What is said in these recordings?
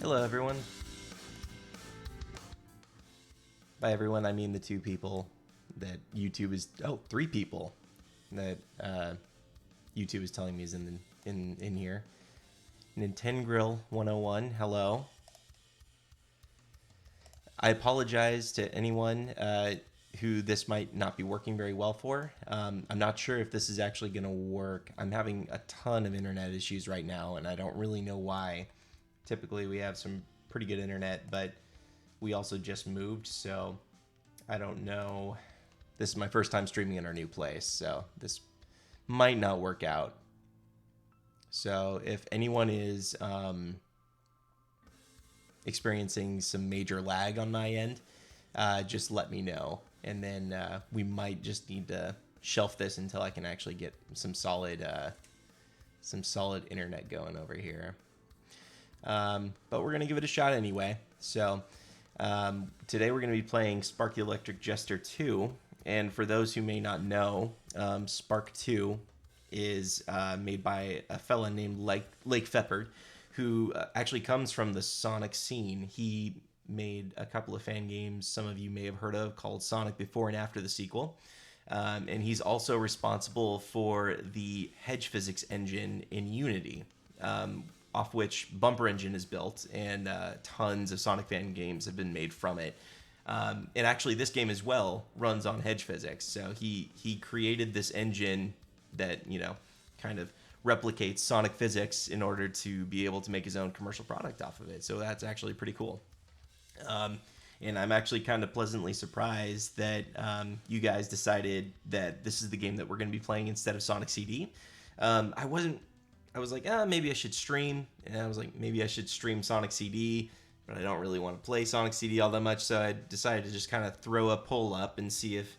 Hello, everyone. By everyone, I mean the two people that YouTube is. Oh, three people that YouTube is telling me is in here. Nintendo 101. Hello. I apologize to anyone who this might not be working very well for. I'm not sure if this is actually going to work. I'm having a ton of internet issues right now, and I don't really know why. Typically, we have some pretty good internet, but we also just moved, so I don't know. This is my first time streaming in our new place, so this might not work out. So if anyone is experiencing some major lag on my end, just let me know, and then we might just need to shelf this until I can actually get some solid internet going over here. But we're gonna give it a shot anyway. So today we're gonna be playing Spark the Electric Jester 2, and for those who may not know, Spark 2 is made by a fella named Lake Feppard, who actually comes from the Sonic scene. He made a couple of fan games some of you may have heard of called Sonic Before and After the sequel. And he's also responsible for the hedge physics engine in Unity, off which Bumper Engine is built, and tons of Sonic fan games have been made from it. And actually, this game as well runs on hedge physics. So he created this engine that, kind of replicates Sonic physics in order to be able to make his own commercial product off of it. So that's actually pretty cool. And I'm actually kind of pleasantly surprised that you guys decided that this is the game that we're going to be playing instead of Sonic CD. I was like, maybe I should stream. And I was like, maybe I should stream Sonic CD, but I don't really want to play Sonic CD all that much. So I decided to just kind of throw a poll up and see if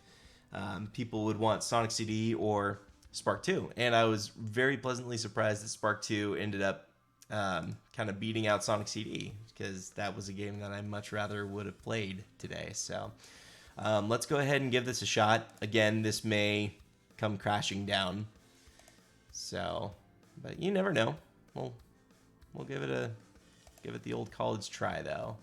people would want Sonic CD or Spark 2. And I was very pleasantly surprised that Spark 2 ended up kind of beating out Sonic CD, because that was a game that I much rather would have played today. So let's go ahead and give this a shot. Again, this may come crashing down. So, but you never know. We'll give it the old college try though.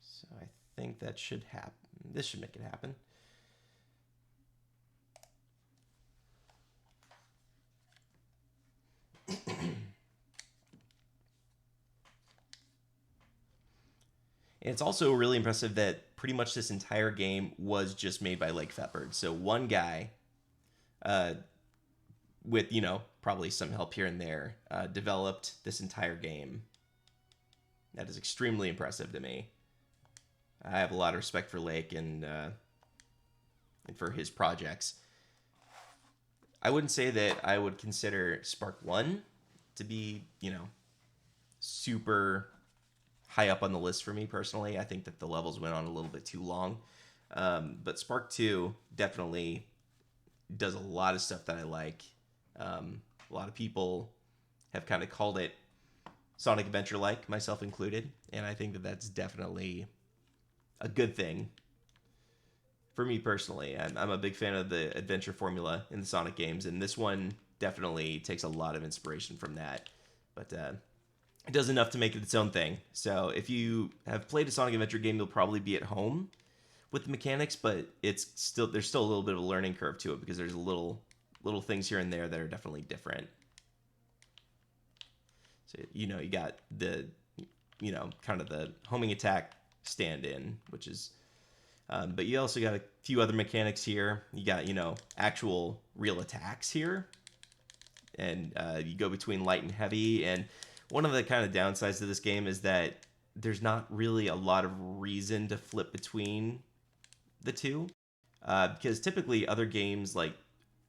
So I think that should happen. This should make it happen. And it's also really impressive that pretty much this entire game was just made by Lake Feppard. So one guy, with, probably some help here and there, developed this entire game. That is extremely impressive to me. I have a lot of respect for Lake and for his projects. I wouldn't say that I would consider Spark 1 to be, super high up on the list for me personally. I think that the levels went on a little bit too long. But Spark 2 definitely does a lot of stuff that I like. A lot of people have kind of called it Sonic Adventure-like, myself included. And I think that that's definitely a good thing for me personally. I'm a big fan of the adventure formula in the Sonic games, and this one definitely takes a lot of inspiration from that. But it does enough to make it its own thing. So if you have played a Sonic Adventure game, you'll probably be at home with the mechanics, but there's still a little bit of a learning curve to it, because there's little things here and there that are definitely different. So you got the kind of the homing attack stand-in, which is but you also got a few other mechanics here. You got actual real attacks here, and you go between light and heavy. And one of the kind of downsides to this game is that there's not really a lot of reason to flip between the two, because typically other games like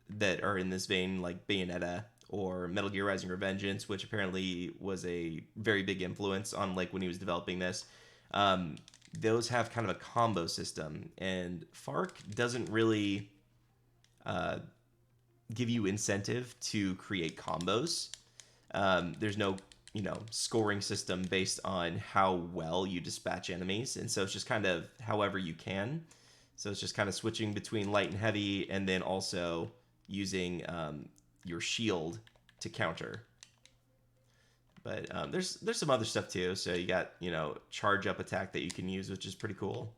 that are in this vein, like Bayonetta or Metal Gear Rising: Revengeance, which apparently was a very big influence on Lake when he was developing this, those have kind of a combo system, and FARC doesn't really give you incentive to create combos. There's no scoring system based on how well you dispatch enemies, and so it's just kind of however you can. So it's just kind of switching between light and heavy, and then also using your shield to counter. But there's some other stuff too. So you got charge up attack that you can use, which is pretty cool.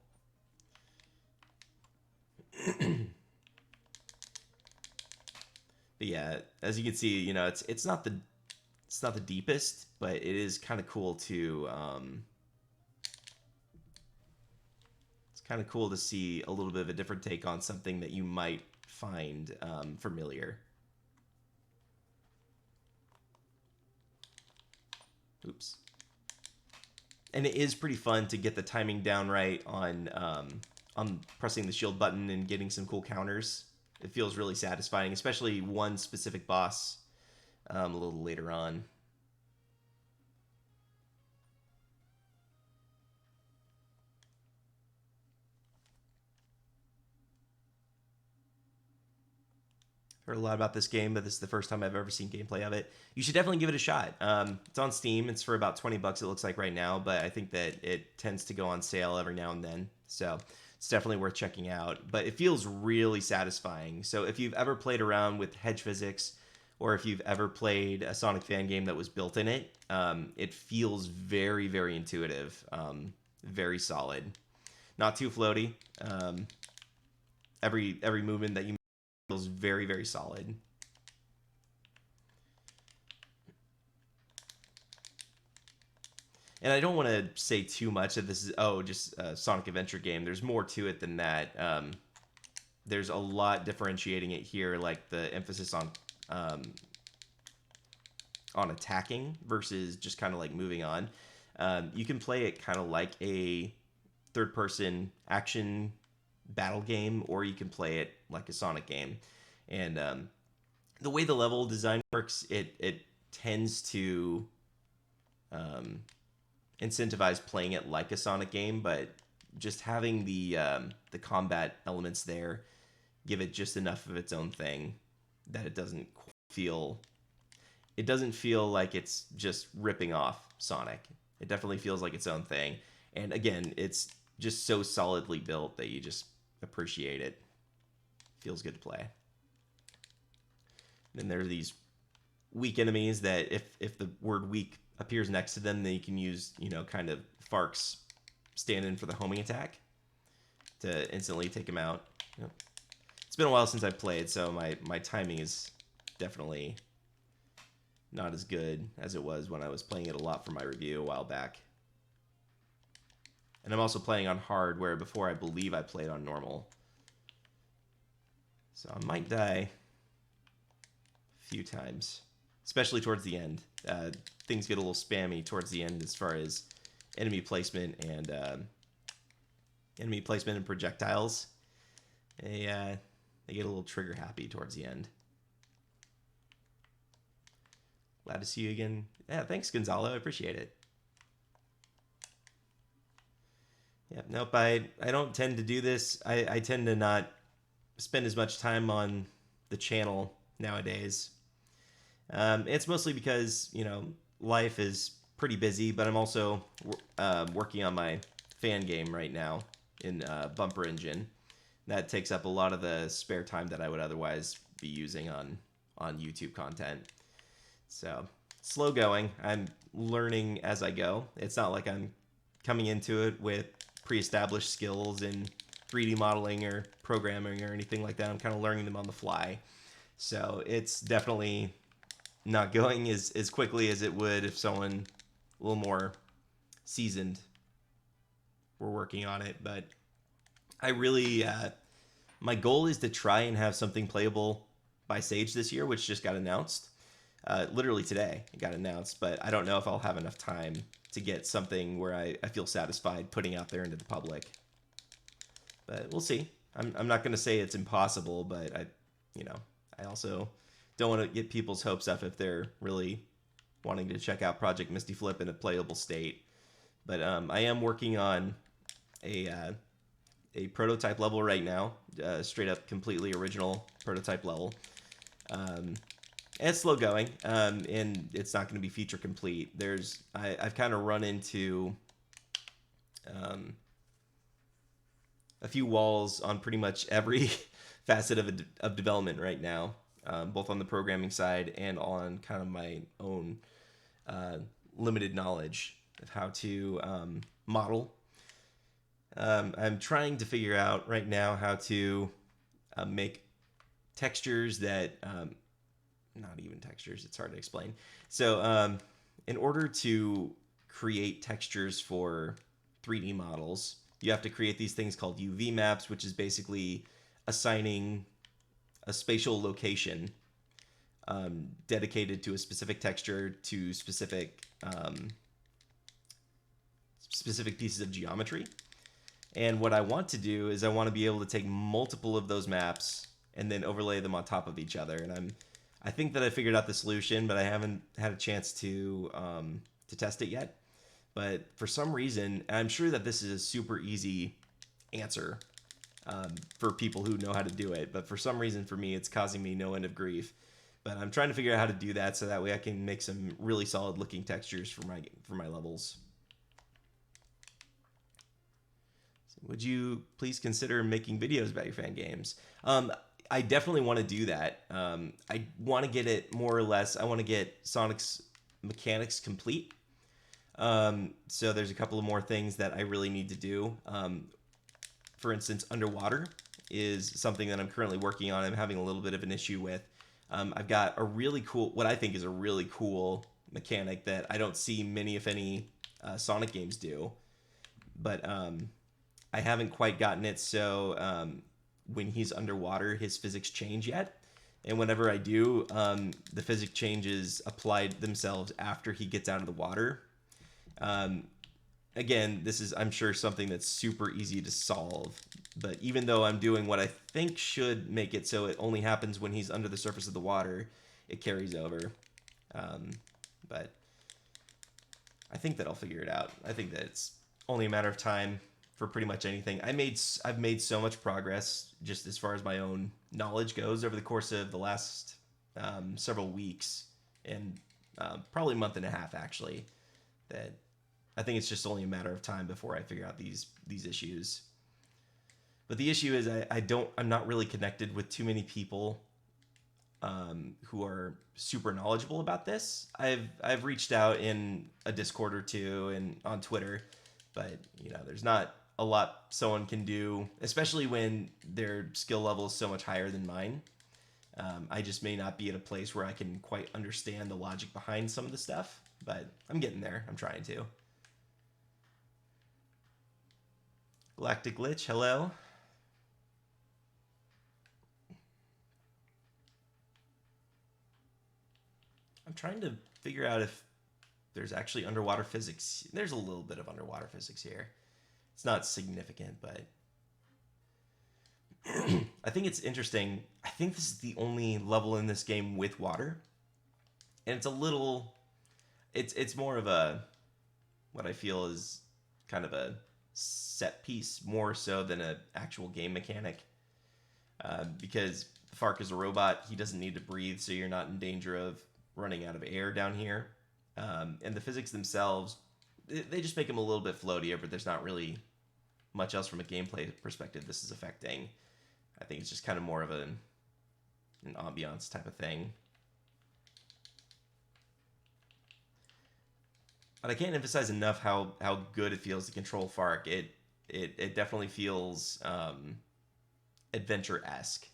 But yeah, as you can see, it's not the deepest, but it is kind of cool to it's kind of cool to see a little bit of a different take on something that you might find familiar. Oops. And it is pretty fun to get the timing down right on pressing the shield button and getting some cool counters. It feels really satisfying, especially one specific boss a little later on. Heard a lot about this game, but this is the first time I've ever seen gameplay of it. You should definitely give it a shot. It's on Steam. It's for about $20, it looks like right now, but I think that it tends to go on sale every now and then. So it's definitely worth checking out. But it feels really satisfying. So if you've ever played around with hedge physics, or if you've ever played a Sonic fan game that was built in it, it feels very, very intuitive, very solid. Not too floaty. Every movement that you feels very, very solid. And I don't want to say too much that this is, just a Sonic Adventure game. There's more to it than that. There's a lot differentiating it here, like the emphasis on attacking versus just kind of like moving on. You can play it kind of like a third-person action battle game, or you can play it like a Sonic game. And the way the level design works, it tends to incentivize playing it like a Sonic game, but just having the combat elements there give it just enough of its own thing that it doesn't feel like it's just ripping off Sonic. It definitely feels like its own thing. And again, it's just so solidly built that you just appreciate it. Feels good to play. And then there are these weak enemies that if the word weak appears next to them, then you can use, kind of Fark's stand in for the homing attack to instantly take him out. Yep. It's been a while since I played, so my timing is definitely not as good as it was when I was playing it a lot for my review a while back. And I'm also playing on hard, where before I believe I played on normal. So I might die a few times, especially towards the end. Things get a little spammy towards the end as far as enemy placement and projectiles. They get a little trigger happy towards the end. Glad to see you again. Yeah, thanks, Gonzalo. I appreciate it. Yeah, nope, I don't tend to do this. I tend to not spend as much time on the channel nowadays. It's mostly because, life is pretty busy, but I'm also working on my fan game right now in Bumper Engine. That takes up a lot of the spare time that I would otherwise be using on YouTube content. So, slow going. I'm learning as I go. It's not like I'm coming into it with pre-established skills in 3D modeling or programming or anything like that. I'm kind of learning them on the fly. So, it's definitely not going as quickly as it would if someone a little more seasoned were working on it. But I really, my goal is to try and have something playable by Sage this year, which just got announced. Literally today it got announced, but I don't know if I'll have enough time to get something where I feel satisfied putting out there into the public. But we'll see. I'm not going to say it's impossible, but I also don't want to get people's hopes up if they're really wanting to check out Project Misty Flip in a playable state. But I am working on a prototype level right now, straight up completely original prototype level. It's slow going, and it's not going to be feature complete. I've kind of run into um, a few walls on pretty much every facet of development right now, both on the programming side and on kind of my own uh, limited knowledge of how to model. I'm trying to figure out right now how to make textures that, not even textures, it's hard to explain. So, in order to create textures for 3D models, you have to create these things called UV maps, which is basically assigning a spatial location dedicated to a specific texture to specific pieces of geometry. And what I want to do is I want to be able to take multiple of those maps and then overlay them on top of each other. And I think that I figured out the solution, but I haven't had a chance to test it yet. But for some reason, I'm sure that this is a super easy answer for people who know how to do it. But for some reason, for me, it's causing me no end of grief. But I'm trying to figure out how to do that so that way I can make some really solid looking textures for my levels. Would you please consider making videos about your fan games? I definitely want to do that. I want to get it more or less. I want to get Sonic's mechanics complete. So there's a couple of more things that I really need to do. For instance, underwater is something that I'm currently working on. I'm having a little bit of an issue with. I've got a really cool, what I think is a really cool mechanic that I don't see many, if any, Sonic games do. But I haven't quite gotten it so when he's underwater, his physics change yet. And whenever I do, the physics changes apply themselves after he gets out of the water. Again, this is, I'm sure, something that's super easy to solve. But even though I'm doing what I think should make it so it only happens when he's under the surface of the water, it carries over. But I think that I'll figure it out. I think that it's only a matter of time for pretty much anything. I've made so much progress just as far as my own knowledge goes over the course of the last several weeks and probably a month and a half actually, that I think it's just only a matter of time before I figure out these issues. But the issue is I'm not really connected with too many people who are super knowledgeable about this. I've reached out in a Discord or two and on Twitter, but there's not a lot someone can do, especially when their skill level is so much higher than mine. I just may not be at a place where I can quite understand the logic behind some of the stuff, but I'm getting there. I'm trying to. Galactic Lich, hello. I'm trying to figure out if there's actually underwater physics. There's a little bit of underwater physics here. It's not significant, but I think it's interesting. I think this is the only level in this game with water. And it's a little... It's more of a... what I feel is kind of a set piece, more so than an actual game mechanic. Because Fark is a robot, he doesn't need to breathe, so you're not in danger of running out of air down here. And the physics themselves, they just make him a little bit floatier, but there's not really much else from a gameplay perspective this is affecting. I think it's just kind of more of an ambiance type of thing. But I can't emphasize enough how good it feels to control Fark. It definitely feels adventure-esque.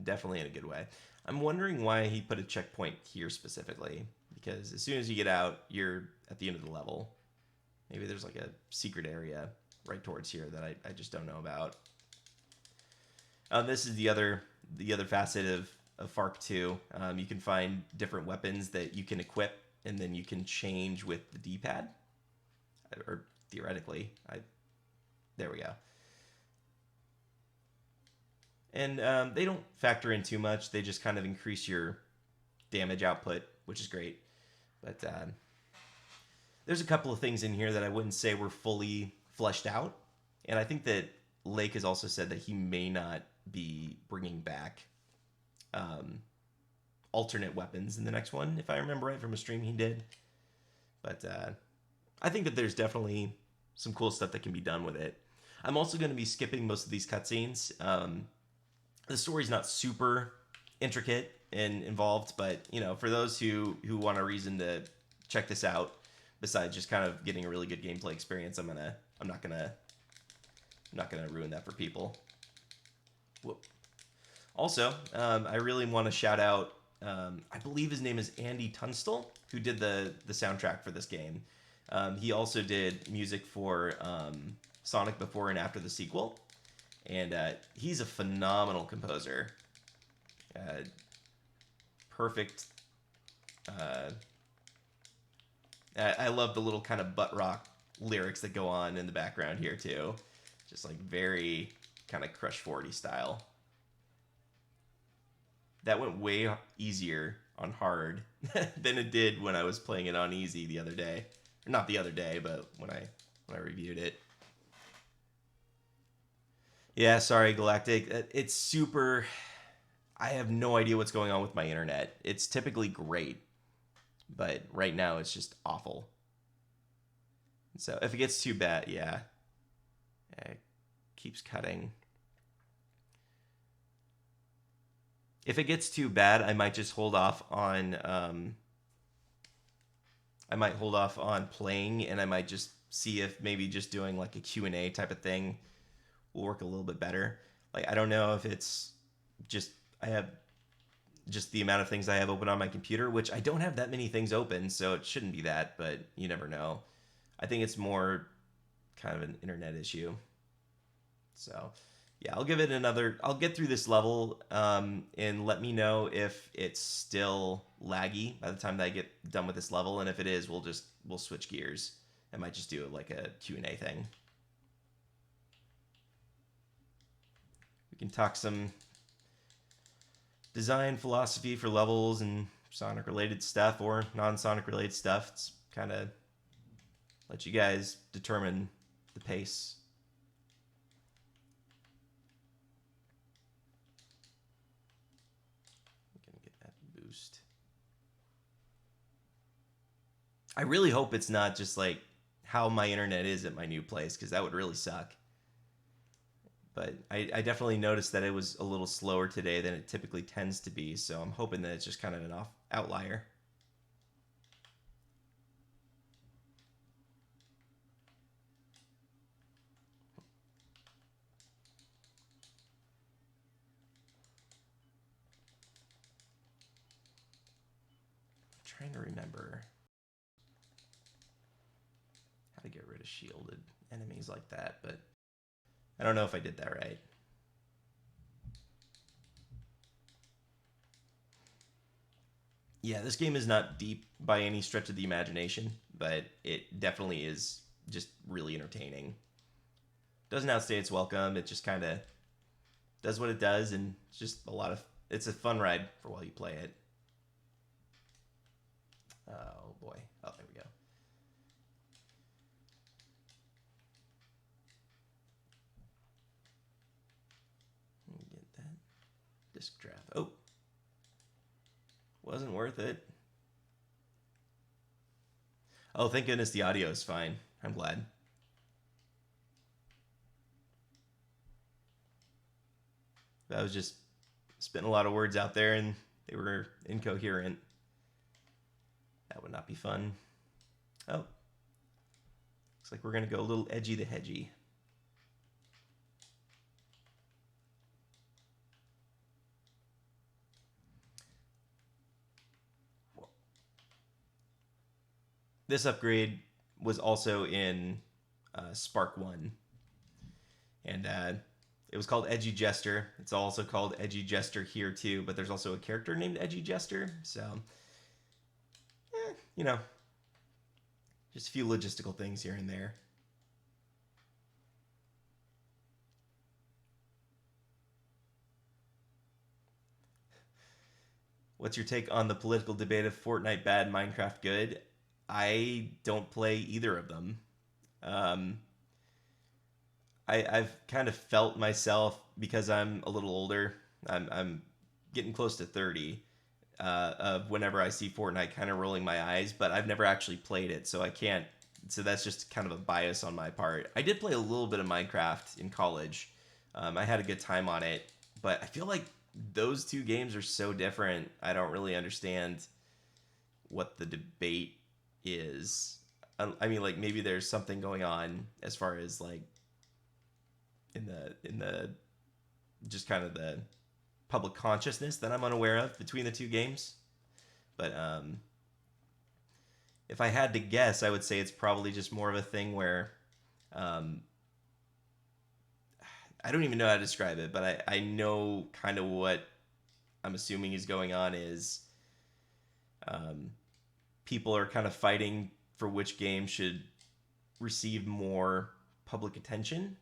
Definitely in a good way. I'm wondering why he put a checkpoint here specifically, because as soon as you get out, you're at the end of the level. Maybe there's like a secret area right towards here that I just don't know about. This is the other facet of Fark 2. You can find different weapons that you can equip, and then you can change with the D-pad, or theoretically. There we go. And they don't factor in too much. They just kind of increase your damage output, which is great. But there's a couple of things in here that I wouldn't say were fully fleshed out. And I think that Lake has also said that he may not be bringing back um, alternate weapons in the next one, if I remember right from a stream he did. But I think that there's definitely some cool stuff that can be done with it. I'm also going to be skipping most of these cutscenes. The story's not super intricate and involved, but for those who want a reason to check this out, besides just kind of getting a really good gameplay experience, I'm not gonna ruin that for people. Whoop. Also, I really want to shout out. I believe his name is Andy Tunstall, who did the soundtrack for this game. He also did music for Sonic before and after the sequel, and he's a phenomenal composer. Perfect. I love the little kind of butt rock lyrics that go on in the background here too, just like very kind of Crush 40 style. That went way easier on hard than it did when I was playing it on easy the other day. Or not the other day, but when I reviewed it. Yeah, sorry, Galactic. It's super... I have no idea what's going on with my internet. It's typically great, but right now it's just awful. So if it gets too bad, yeah. It keeps cutting. If it gets too bad, I might just hold off on playing, and I might just see if maybe just doing like a Q&A type of thing will work a little bit better. Like, I don't know if it's just I have just the amount of things I have open on my computer, which I don't have that many things open, so it shouldn't be that, but you never know. I think it's more kind of an internet issue. So yeah, I'll give it another. I'll get through this level, and let me know if it's still laggy by the time that I get done with this level. And if it is, we'll switch gears. I might just do it like a Q&A thing. We can talk some design philosophy for levels and Sonic related stuff or non-Sonic related stuff. It's kind of let you guys determine the pace. Boost. I really hope it's not just like how my internet is at my new place, because that would really suck. But I definitely noticed that it was a little slower today than it typically tends to be, so I'm hoping that it's just kind of an outlier. Trying to remember how to get rid of shielded enemies like that, but I don't know if I did that right. Yeah, this game is not deep by any stretch of the imagination, but it definitely is just really entertaining. Doesn't outstay its welcome. It just kind of does what it does, and it's just it's a fun ride for while you play it. Oh boy. Oh, there we go. Get that disk draft. Oh, wasn't worth it. Oh, thank goodness the audio is fine. I'm glad. I was just spitting a lot of words out there and they were incoherent. That would not be fun. Oh. Looks like we're going to go a little edgy to hedgy. This upgrade was also in Spark 1. And it was called Edgy Jester. It's also called Edgy Jester here too, but there's also a character named Edgy Jester. So, just a few logistical things here and there. What's your take on the political debate of Fortnite bad, Minecraft good? I don't play either of them. I've kind of felt myself, because I'm a little older. I'm getting close to 30 of whenever I see Fortnite kind of rolling my eyes, but I've never actually played it, so I can't. So that's just kind of a bias on my part. I did play a little bit of Minecraft in college. I had a good time on it, but I feel like those two games are so different. I don't really understand what the debate is. I mean, like maybe there's something going on as far as like in the just kind of the public consciousness that I'm unaware of between the two games. But if I had to guess, I would say it's probably just more of a thing where um, I don't even know how to describe it, but I know kind of what I'm assuming is going on is um, people are kind of fighting for which game should receive more public attention.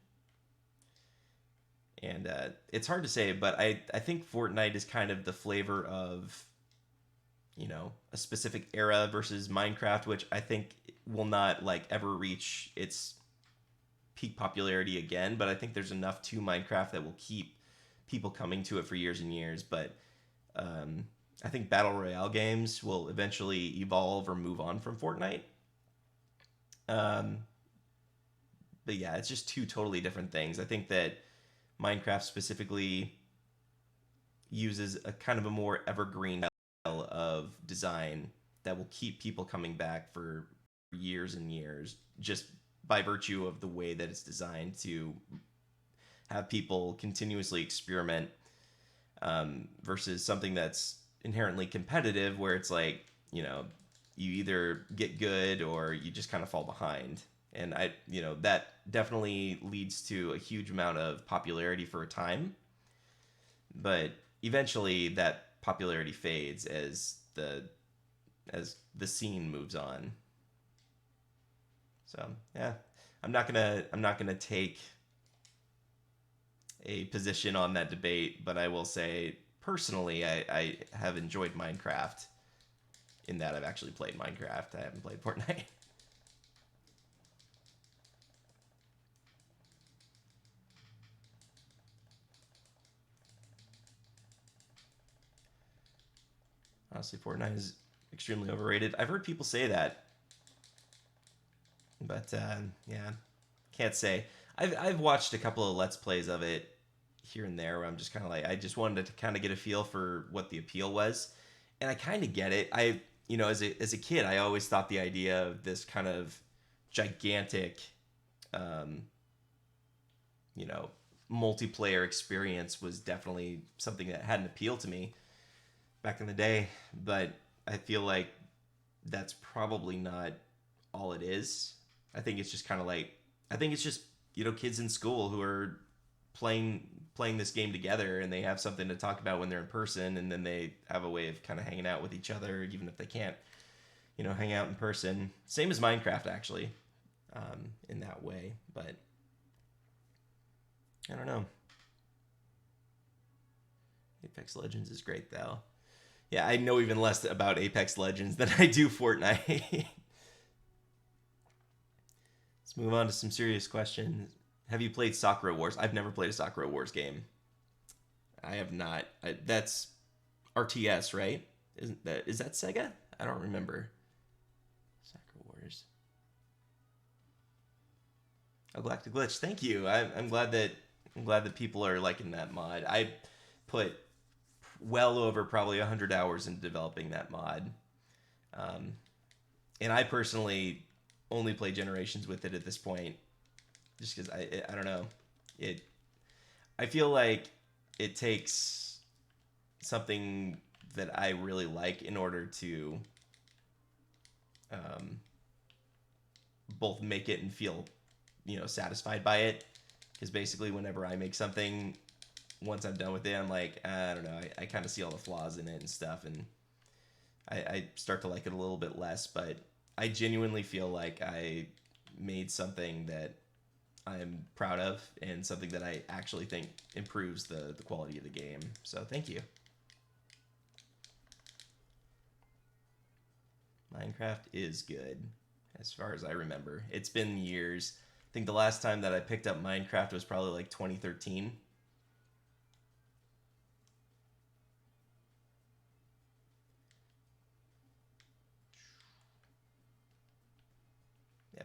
And it's hard to say, but I think Fortnite is kind of the flavor of, a specific era versus Minecraft, which I think will not like ever reach its peak popularity again. But I think there's enough to Minecraft that will keep people coming to it for years and years. But I think Battle Royale games will eventually evolve or move on from Fortnite. Um, but yeah, it's just two totally different things. I think that Minecraft specifically uses a kind of a more evergreen style of design that will keep people coming back for years and years just by virtue of the way that it's designed to have people continuously experiment versus something that's inherently competitive where it's like, you either get good or you just kind of fall behind. And that definitely leads to a huge amount of popularity for a time, but eventually that popularity fades as the scene moves on. So yeah, I'm not gonna take a position on that debate, but I will say personally, I have enjoyed Minecraft in that I've actually played Minecraft. I haven't played Fortnite. Honestly, Fortnite is extremely overrated. I've heard people say that, but yeah, can't say. I've watched a couple of Let's Plays of it here and there where I'm just kind of like I just wanted to kind of get a feel for what the appeal was, and I kind of get it. As a kid, I always thought the idea of this kind of gigantic, um, you know, multiplayer experience was definitely something that had an appeal to me back in the day, but I feel like that's probably not all it is. I think it's just kind of like I think it's just kids in school who are playing this game together and they have something to talk about when they're in person, and then they have a way of kind of hanging out with each other even if they can't hang out in person. Same as Minecraft actually, in that way. But I don't know. Apex Legends is great though. Yeah, I know even less about Apex Legends than I do Fortnite. Let's move on to some serious questions. Have you played Sakura Wars? I've never played a Sakura Wars game. I have not. That's RTS, right? Is that Sega? I don't remember. Sakura Wars. Oh, Galactic Glitch. Thank you. I'm glad that people are liking that mod. I put well over probably 100 hours into developing that mod. Um, and I personally only play Generations with it at this point, just because I don't know it. I feel like it takes something that I really like in order to um, both make it and feel satisfied by it. Because basically, whenever I make something, once I'm done with it, I'm like, I don't know, I kind of see all the flaws in it and stuff, and I start to like it a little bit less. But I genuinely feel like I made something that I'm proud of and something that I actually think improves the quality of the game. So thank you. Minecraft is good, as far as I remember. It's been years. I think the last time that I picked up Minecraft was probably like 2013.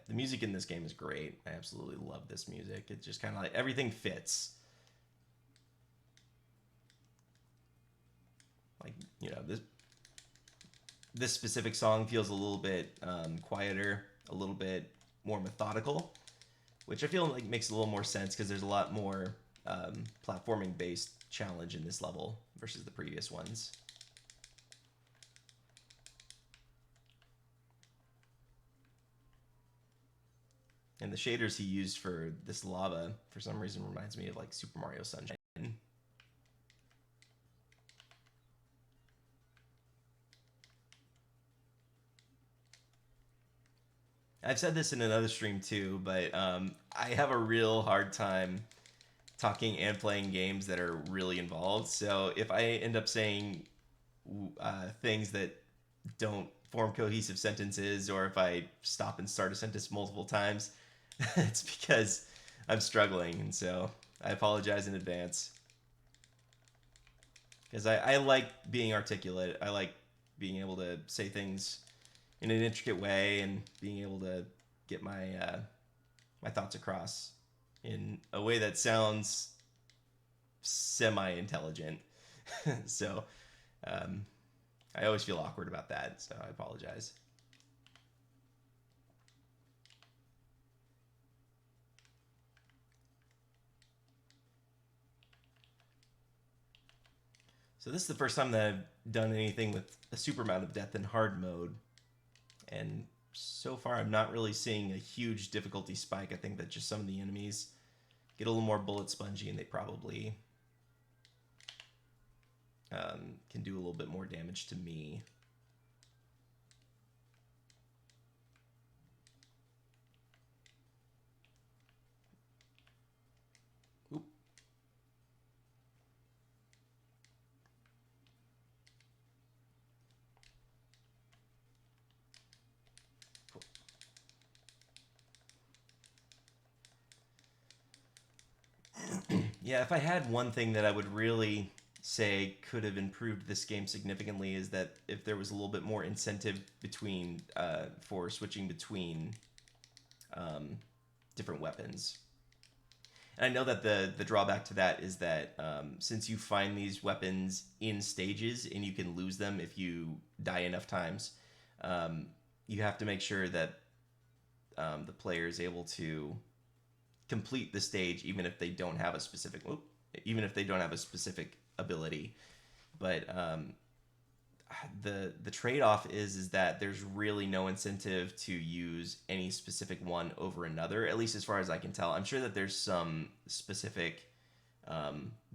the music in this game is great. I absolutely love this music. It's just kind of like everything fits. Like, you know, this specific song feels a little bit quieter, a little bit more methodical, which I feel like makes a little more sense because there's a lot more platforming based challenge in this level versus the previous ones. And the shaders he used for this lava, for some reason, reminds me of like Super Mario Sunshine. I've said this in another stream too, but I have a real hard time talking and playing games that are really involved. So if I end up saying things that don't form cohesive sentences, or if I stop and start a sentence multiple times, it's because I'm struggling. And so I apologize in advance. Because I like being articulate. I like being able to say things in an intricate way and being able to get my my thoughts across in a way that sounds semi-intelligent. So I always feel awkward about that, so I apologize. So this is the first time that I've done anything with a super amount of death in hard mode, and so far I'm not really seeing a huge difficulty spike. I think that just some of the enemies get a little more bullet spongy, and they probably can do a little bit more damage to me. Oop. Cool. Yeah, if I had one thing that I would really say could have improved this game significantly is that if there was a little bit more incentive between for switching between different weapons. And I know that the drawback to that is that since you find these weapons in stages and you can lose them if you die enough times, you have to make sure that the player is able to complete the stage even if they don't have a specific ability. But the trade-off is that there's really no incentive to use any specific one over another, at least as far as I can tell. I'm sure that there's some specific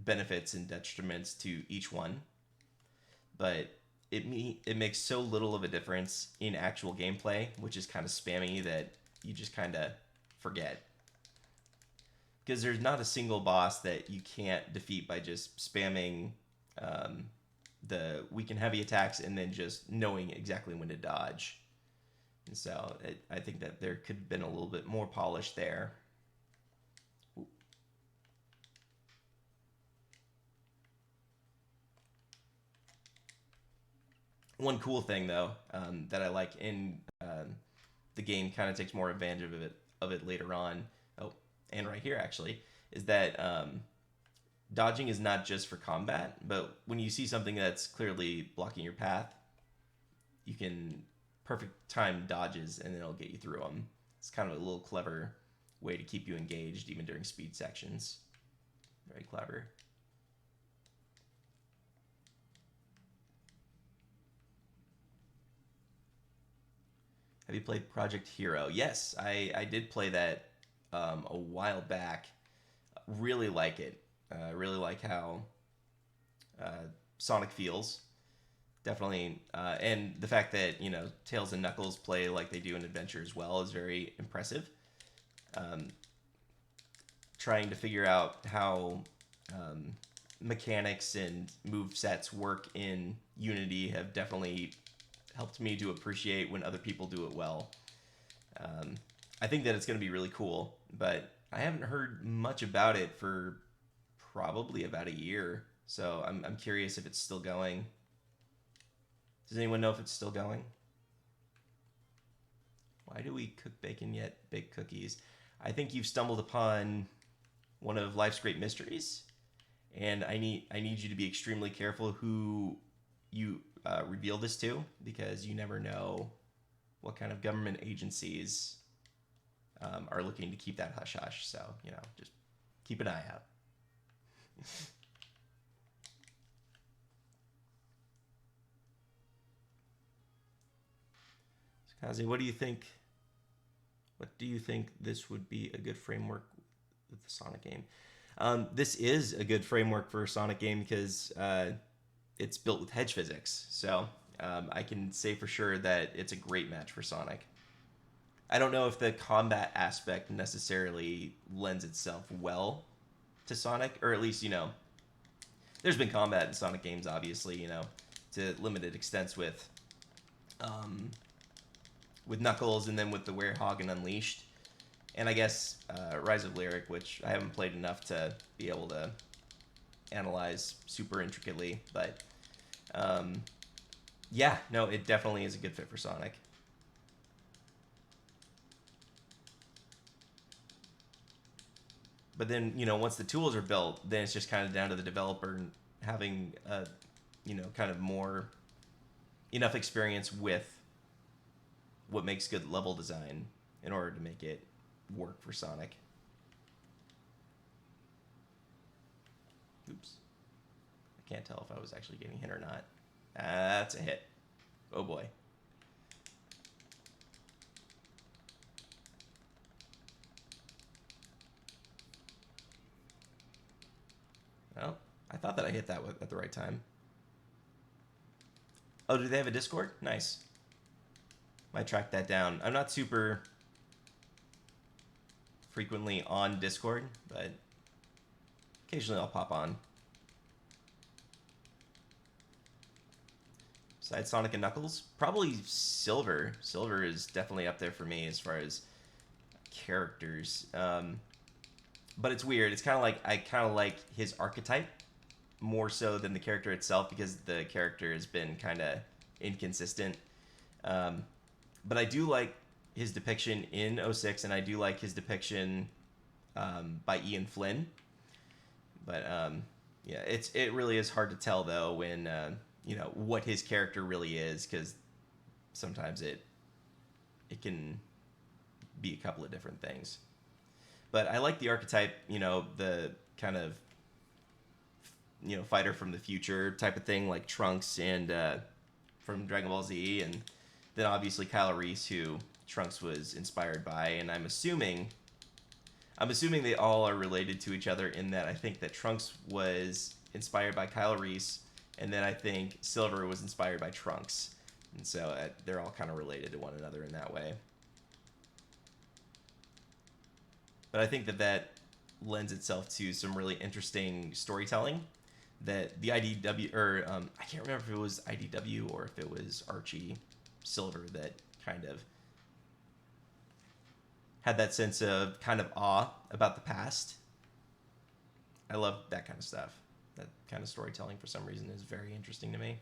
benefits and detriments to each one, but it makes so little of a difference in actual gameplay, which is kind of spammy, that you just kind of forget. Because there's not a single boss that you can't defeat by just spamming the weak and heavy attacks and then just knowing exactly when to dodge. And so I think that there could have been a little bit more polish there. Ooh. One cool thing though that I like in the game, kind of takes more advantage of it later on. Oh, and right here actually is that dodging is not just for combat, but when you see something that's clearly blocking your path, you can perfect time dodges and it'll get you through them. It's kind of a little clever way to keep you engaged even during speed sections. Very clever. Have you played Project Hero? Yes, I did play that a while back. Really like it. Really like how Sonic feels. Definitely, and the fact that Tails and Knuckles play like they do in Adventure as well is very impressive. Trying to figure out how mechanics and move sets work in Unity have definitely helped me to appreciate when other people do it well. I think that it's going to be really cool, but I haven't heard much about it for probably about a year, so I'm curious if it's still going. Does anyone know if it's still going? Why do we cook bacon yet bake cookies? I think you've stumbled upon one of life's great mysteries, and I need you to be extremely careful who you reveal this to, because you never know what kind of government agencies are looking to keep that hush hush. So just keep an eye out. Kazi, what do you think? What do you think this would be a good framework with the Sonic game? This is a good framework for a Sonic game because it's built with hedge physics. So I can say for sure that it's a great match for Sonic. I don't know if the combat aspect necessarily lends itself well to Sonic, or at least, there's been combat in Sonic games, obviously, to limited extents with Knuckles, and then with the Werehog and Unleashed. And I guess Rise of Lyric, which I haven't played enough to be able to analyze super intricately. But yeah, no, it definitely is a good fit for Sonic. But then, once the tools are built, then it's just kind of down to the developer having, kind of enough experience with what makes good level design in order to make it work for Sonic. Oops. I can't tell if I was actually getting hit or not. That's a hit. Oh boy. Well, I thought that I hit that at the right time. Oh, do they have a Discord? Nice. Might track that down. I'm not super frequently on Discord, but occasionally I'll pop on. Besides Sonic and Knuckles, probably Silver. Silver is definitely up there for me as far as characters. But it's weird. It's kind of like I kind of like his archetype more so than the character itself, because the character has been kind of inconsistent. But I do like his depiction in 06, and I do like his depiction by Ian Flynn. But yeah, it really is hard to tell though when what his character really is, because sometimes it can be a couple of different things. But I like the archetype, the kind of fighter from the future type of thing, like Trunks and from Dragon Ball Z, and then obviously Kyle Reese, who Trunks was inspired by, and I'm assuming they all are related to each other in that I think that Trunks was inspired by Kyle Reese, and then I think Silver was inspired by Trunks, and so they're all kind of related to one another in that way. But I think that lends itself to some really interesting storytelling. That the IDW, or I can't remember if it was IDW or if it was Archie Silver, that kind of had that sense of kind of awe about the past. I love that kind of stuff. That kind of storytelling, for some reason, is very interesting to me.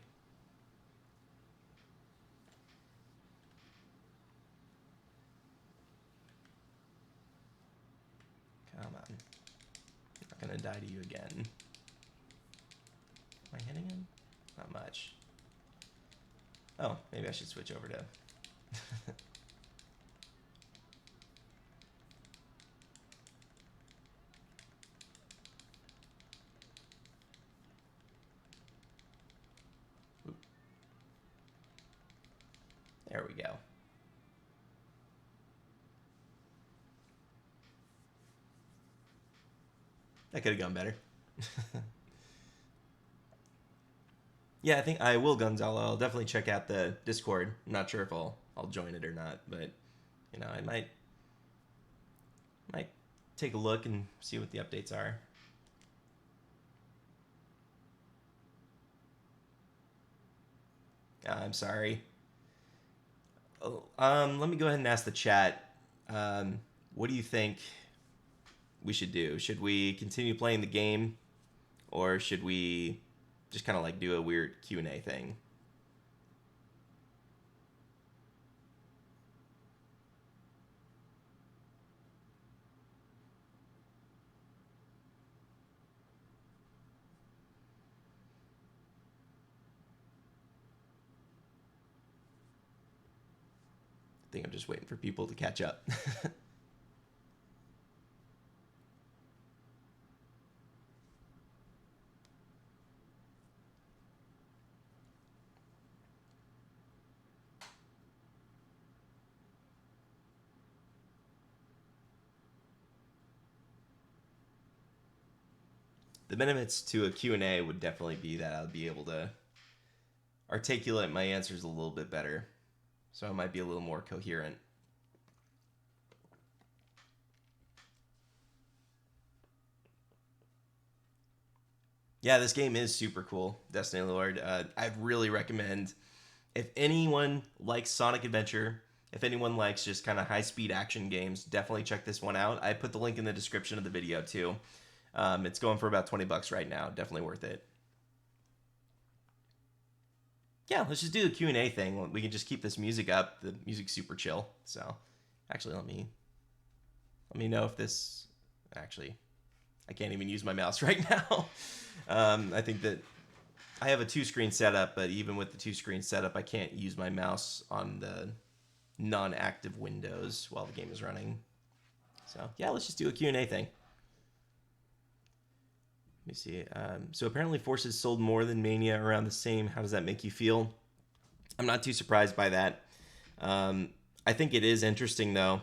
Come on. I'm not going to die to you again. Am I hitting him? Not much. Oh, maybe I should switch over to... There we go. That could have gone better. Yeah, I think I will, Gonzalo. I'll definitely check out the Discord. I'm not sure if I'll join it or not, but I might take a look and see what the updates are. I'm sorry. Oh, let me go ahead and ask the chat. What do you think we should do? Should we continue playing the game, or should we just kind of like do a weird Q&A thing? think I'm just waiting for people to catch up. The benefits to a Q&A would definitely be that I would be able to articulate my answers a little bit better. So I might be a little more coherent. Yeah, this game is super cool, Destiny Lord. I really recommend, if anyone likes Sonic Adventure, if anyone likes just kind of high-speed action games, definitely check this one out. I put the link in the description of the video too. It's going for about $20 right now. Definitely worth it. Yeah, let's just do the Q&A thing. We can just keep this music up. The music's super chill. So, actually, let me know if this... Actually, I can't even use my mouse right now. I think that I have a 2-screen setup, but even with the 2-screen setup, I can't use my mouse on the non-active windows while the game is running. So, yeah, let's just do a Q&A thing. Let me see. So apparently Forces sold more than Mania, around the same. How does that make you feel? I'm not too surprised by that. I think it is interesting, though.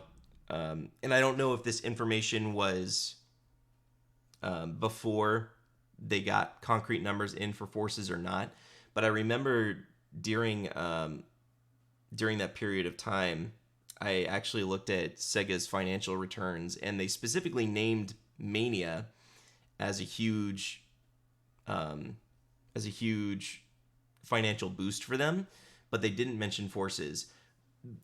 And I don't know if this information was before they got concrete numbers in for Forces or not. But I remember during that period of time, I actually looked at Sega's financial returns, and they specifically named Mania as a huge financial boost for them, but they didn't mention Forces.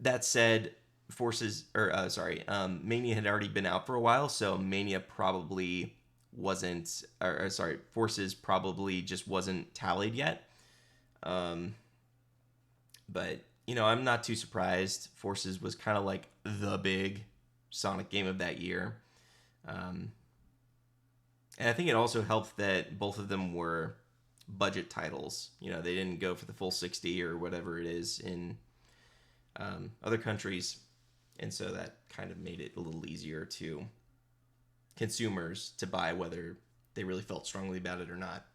That said, Mania had already been out for a while, so Mania probably wasn't, Forces probably just wasn't tallied yet. But I'm not too surprised. Forces was kind of like the big Sonic game of that year. And I think it also helped that both of them were budget titles. They didn't go for the full 60 or whatever it is in other countries. And so that kind of made it a little easier to consumers to buy, whether they really felt strongly about it or not.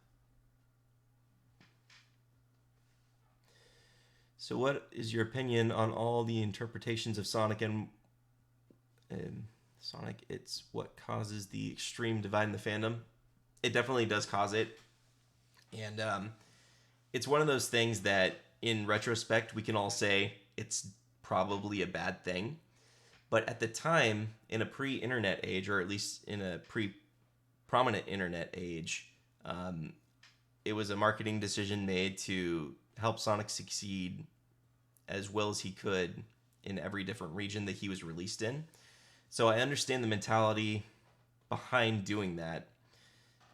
So what is your opinion on all the interpretations of Sonic and Sonic? It's what causes the extreme divide in the fandom. It definitely does cause it. And it's one of those things that, in retrospect, we can all say it's probably a bad thing. But at the time, in a pre-internet age, or at least in a pre-prominent internet age, it was a marketing decision made to help Sonic succeed as well as he could in every different region that he was released in. So I understand the mentality behind doing that.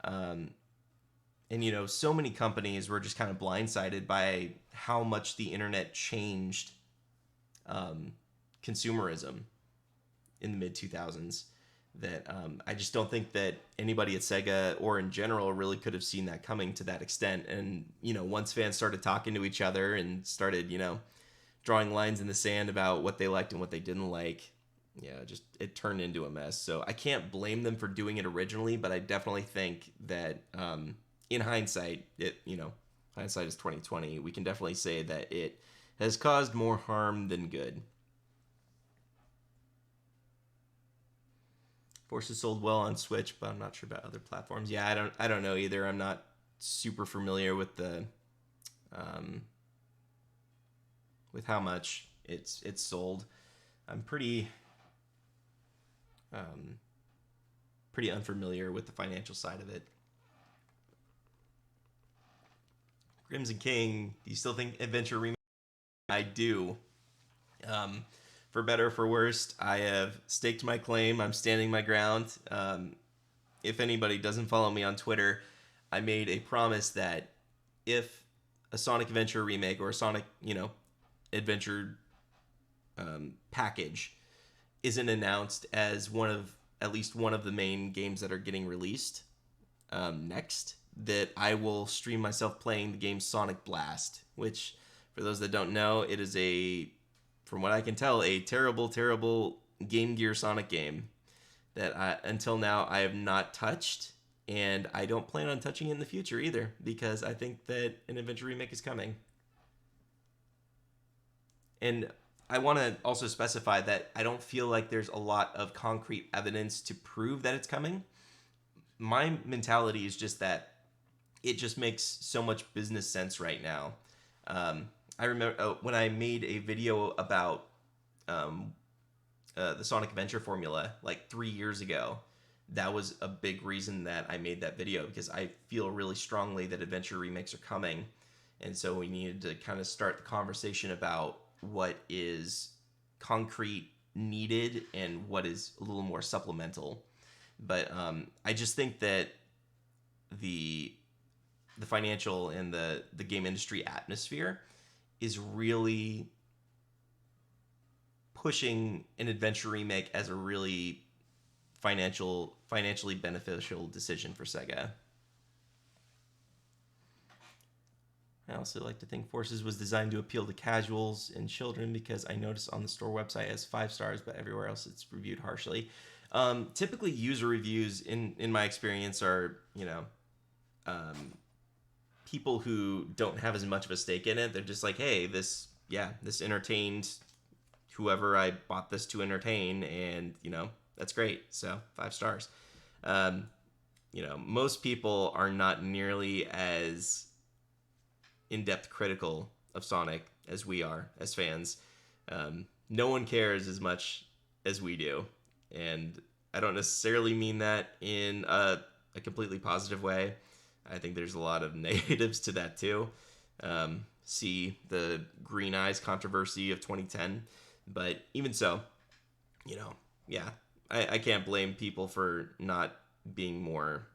And, so many companies were just kind of blindsided by how much the internet changed consumerism in the mid-2000s that I just don't think that anybody at Sega or in general really could have seen that coming to that extent. And, once fans started talking to each other and started, drawing lines in the sand about what they liked and what they didn't like, it turned into a mess. So I can't blame them for doing it originally, but I definitely think that in hindsight, hindsight is 2020. We can definitely say that it has caused more harm than good. Forces sold well on Switch, but I'm not sure about other platforms. Yeah, I don't know either. I'm not super familiar with the with how much it's sold. I'm pretty unfamiliar with the financial side of it. Crimson King, do you still think Adventure Remake? I do. For better or for worse, I have staked my claim. I'm standing my ground. If anybody doesn't follow me on Twitter, I made a promise that if a Sonic Adventure remake or a Sonic, Adventure package isn't announced as at least one of the main games that are getting released next, that I will stream myself playing the game Sonic Blast, which, for those that don't know, it is a from what I can tell, a terrible, terrible Game Gear Sonic game that until now I have not touched, and I don't plan on touching it in the future either because I think that an Adventure remake is coming. And I want to also specify that I don't feel like there's a lot of concrete evidence to prove that it's coming. My mentality is just that it just makes so much business sense right now. I remember when I made a video about um, the Sonic Adventure formula like 3 years ago. That was a big reason that I made that video because I feel really strongly that adventure remakes are coming, and so we needed to kind of start the conversation about what is concrete needed and what is a little more supplemental. But I just think that the the financial and the game industry atmosphere is really pushing an adventure remake as a really financially beneficial decision for Sega. I also like to think Forces was designed to appeal to casuals and children because I noticed on the store website it has 5 stars, but everywhere else it's reviewed harshly. Typically, user reviews, in my experience, are um, people who don't have as much of a stake in it. They're just like, hey, this entertained whoever I bought this to entertain, and that's great. So 5 stars. Um, most people are not nearly as in-depth critical of Sonic as we are as fans. No one cares as much as we do, and I don't necessarily mean that in a completely positive way. I think there's a lot of negatives to that too. See the Green Eyes controversy of 2010, but even so, yeah, I can't blame people for not being more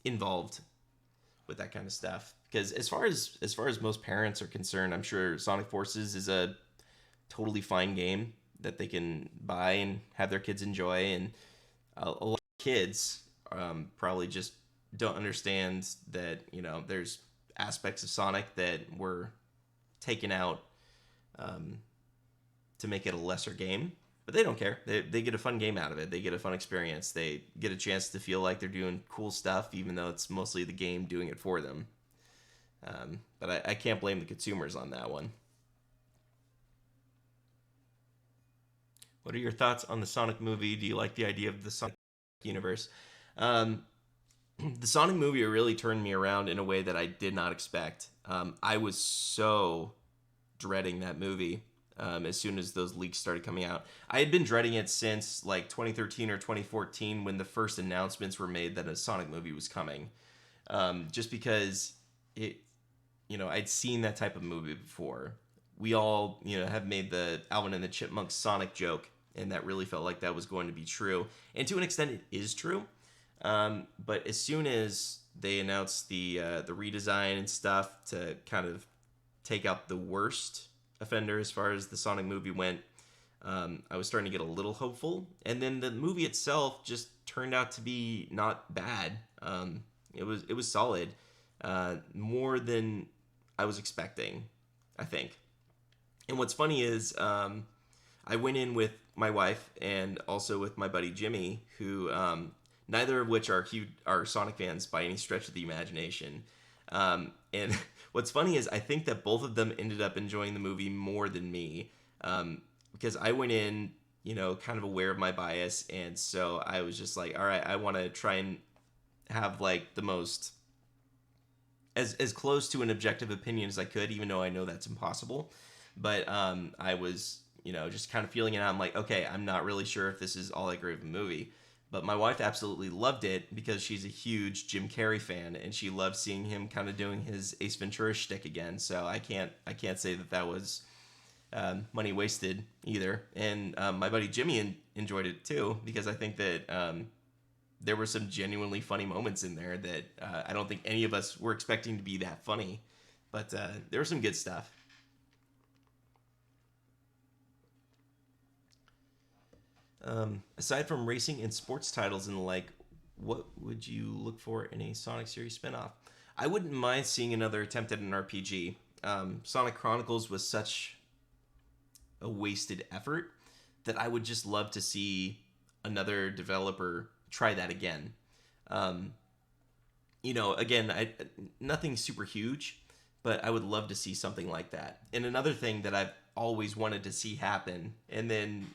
involved with that kind of stuff. Because as far as most parents are concerned, I'm sure Sonic Forces is a totally fine game that they can buy and have their kids enjoy. And a lot of kids probably just don't understand that there's aspects of Sonic that were taken out to make it a lesser game. But they don't care. They get a fun game out of it. They get a fun experience. They get a chance to feel like they're doing cool stuff, even though it's mostly the game doing it for them. But I can't blame the consumers on that one. What are your thoughts on the Sonic movie? Do you like the idea of the Sonic universe? Um, the Sonic movie really turned me around in a way that I did not expect. I was so dreading that movie as soon as those leaks started coming out. I had been dreading it since like 2013 or 2014 when the first announcements were made that a Sonic movie was coming. Just because I'd seen that type of movie before. We all, have made the Alvin and the Chipmunks Sonic joke, and that really felt like that was going to be true. And to an extent, it is true. But as soon as they announced the redesign and stuff to kind of take out the worst offender as far as the Sonic movie went, I was starting to get a little hopeful. And then the movie itself just turned out to be not bad. It was solid, more than I was expecting, I think. And what's funny is I went in with my wife and also with my buddy Jimmy, who neither of which are Sonic fans by any stretch of the imagination. And what's funny is I think that both of them ended up enjoying the movie more than me, because I went in, kind of aware of my bias, and so I was just like, all right, I want to try and have like the most as close to an objective opinion as I could, even though I know that's impossible. But I was, just kind of feeling it out. I'm like, okay, I'm not really sure if this is all that great of a movie. But my wife absolutely loved it because she's a huge Jim Carrey fan, and she loved seeing him kind of doing his Ace Ventura shtick again. So I can't say that was money wasted either. And my buddy Jimmy enjoyed it too, because I think that there were some genuinely funny moments in there that I don't think any of us were expecting to be that funny. But there was some good stuff. Aside from racing and sports titles and the like, what would you look for in a Sonic series spinoff? I wouldn't mind seeing another attempt at an RPG. Sonic Chronicles was such a wasted effort that I would just love to see another developer try that again. Um, again, nothing super huge, but I would love to see something like that. And another thing that I've always wanted to see happen, and then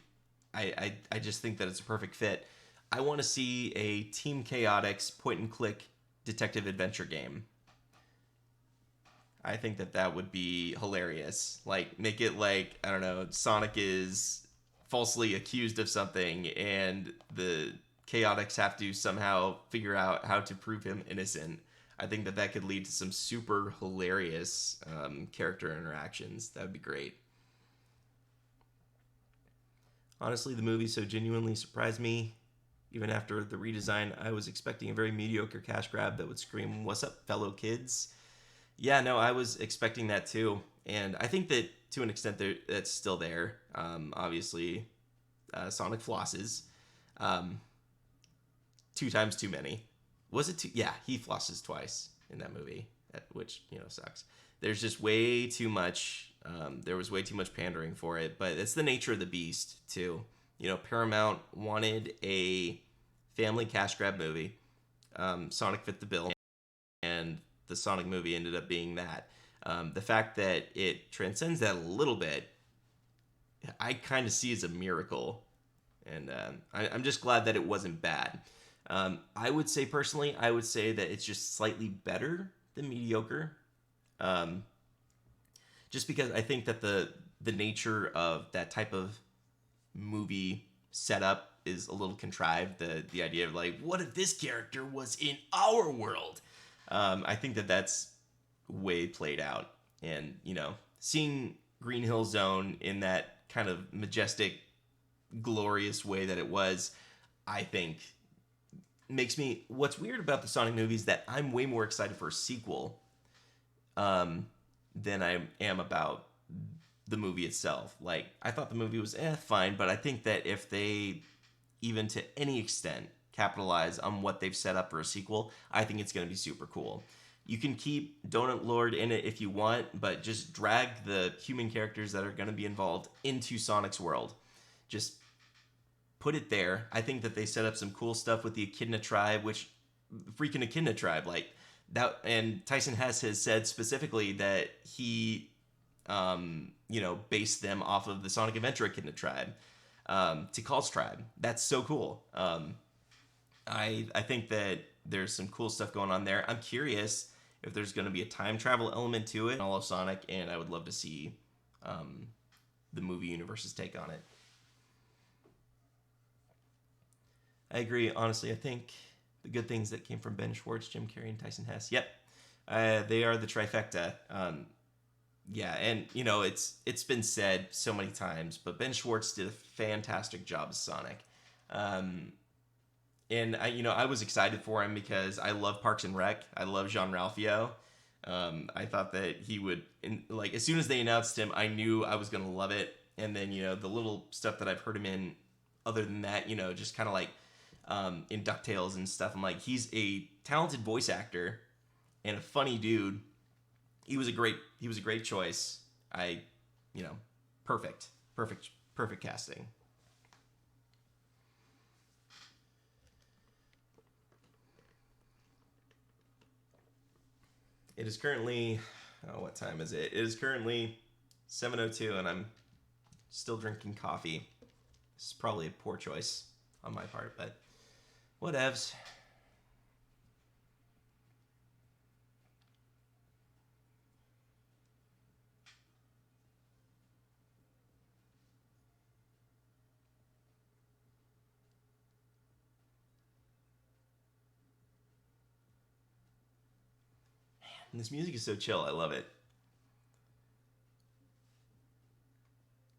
I just think that it's a perfect fit. I want to see a Team Chaotix point and click detective adventure game. I think that that would be hilarious. Like, make it like, I don't know, Sonic is falsely accused of something, and the Chaotix have to somehow figure out how to prove him innocent. I think that that could lead to some super hilarious character interactions. That would be great. Honestly, the movie so genuinely surprised me. Even after the redesign, I was expecting a very mediocre cash grab that would scream, "What's up, fellow kids?" Yeah, no, I was expecting that too. And I think that to an extent that's still there. Obviously, Sonic flosses. Um, two times too many. Was it two? Yeah, he flosses twice in that movie, which, sucks. There's just way too much. There was way too much pandering for it, but it's the nature of the beast, too. Paramount wanted a family cash grab movie. Sonic fit the bill, and the Sonic movie ended up being that. The fact that it transcends that a little bit, I kind of see as a miracle, and I'm just glad that it wasn't bad. I would say personally, I would say that it's just slightly better than mediocre, um, just because I think that the nature of that type of movie setup is a little contrived. The idea of like, what if this character was in our world? I think that that's way played out, and seeing Green Hill Zone in that kind of majestic, glorious way that it was, I think makes me. What's weird about the Sonic movies that I'm way more excited for a sequel um, than I am about the movie itself. Like, I thought the movie was fine, but I think that if they even to any extent capitalize on what they've set up for a sequel, I think it's going to be super cool. You can keep Donut Lord in it if you want, but just drag the human characters that are going to be involved into Sonic's world. Just put it there. I think that they set up some cool stuff with the Echidna tribe, which freaking Echidna tribe, like that. And Tyson Hess has said specifically that he, based them off of the Sonic Adventure Echidna tribe, Tikal's tribe. That's so cool. I think that there's some cool stuff going on there. I'm curious if there's going to be a time travel element to it, all of Sonic, and I would love to see the movie universe's take on it. I agree. Honestly, I think the good things that came from Ben Schwartz, Jim Carrey, and Tyson Hess. Yep, they are the trifecta. Yeah, and it's been said so many times, but Ben Schwartz did a fantastic job as Sonic. And I was excited for him because I love Parks and Rec. I love Jean-Ralphio. I thought that he would, like, as soon as they announced him, I knew I was gonna love it. And then the little stuff that I've heard him in, other than that, just kind of like in DuckTales and stuff. I'm like, he's a talented voice actor and a funny dude. He was a great choice. I, perfect, perfect, perfect casting. It is currently, what time is it? It is currently 7:02, and I'm still drinking coffee. This is probably a poor choice on my part, but whatevs. And this music is so chill. I love it.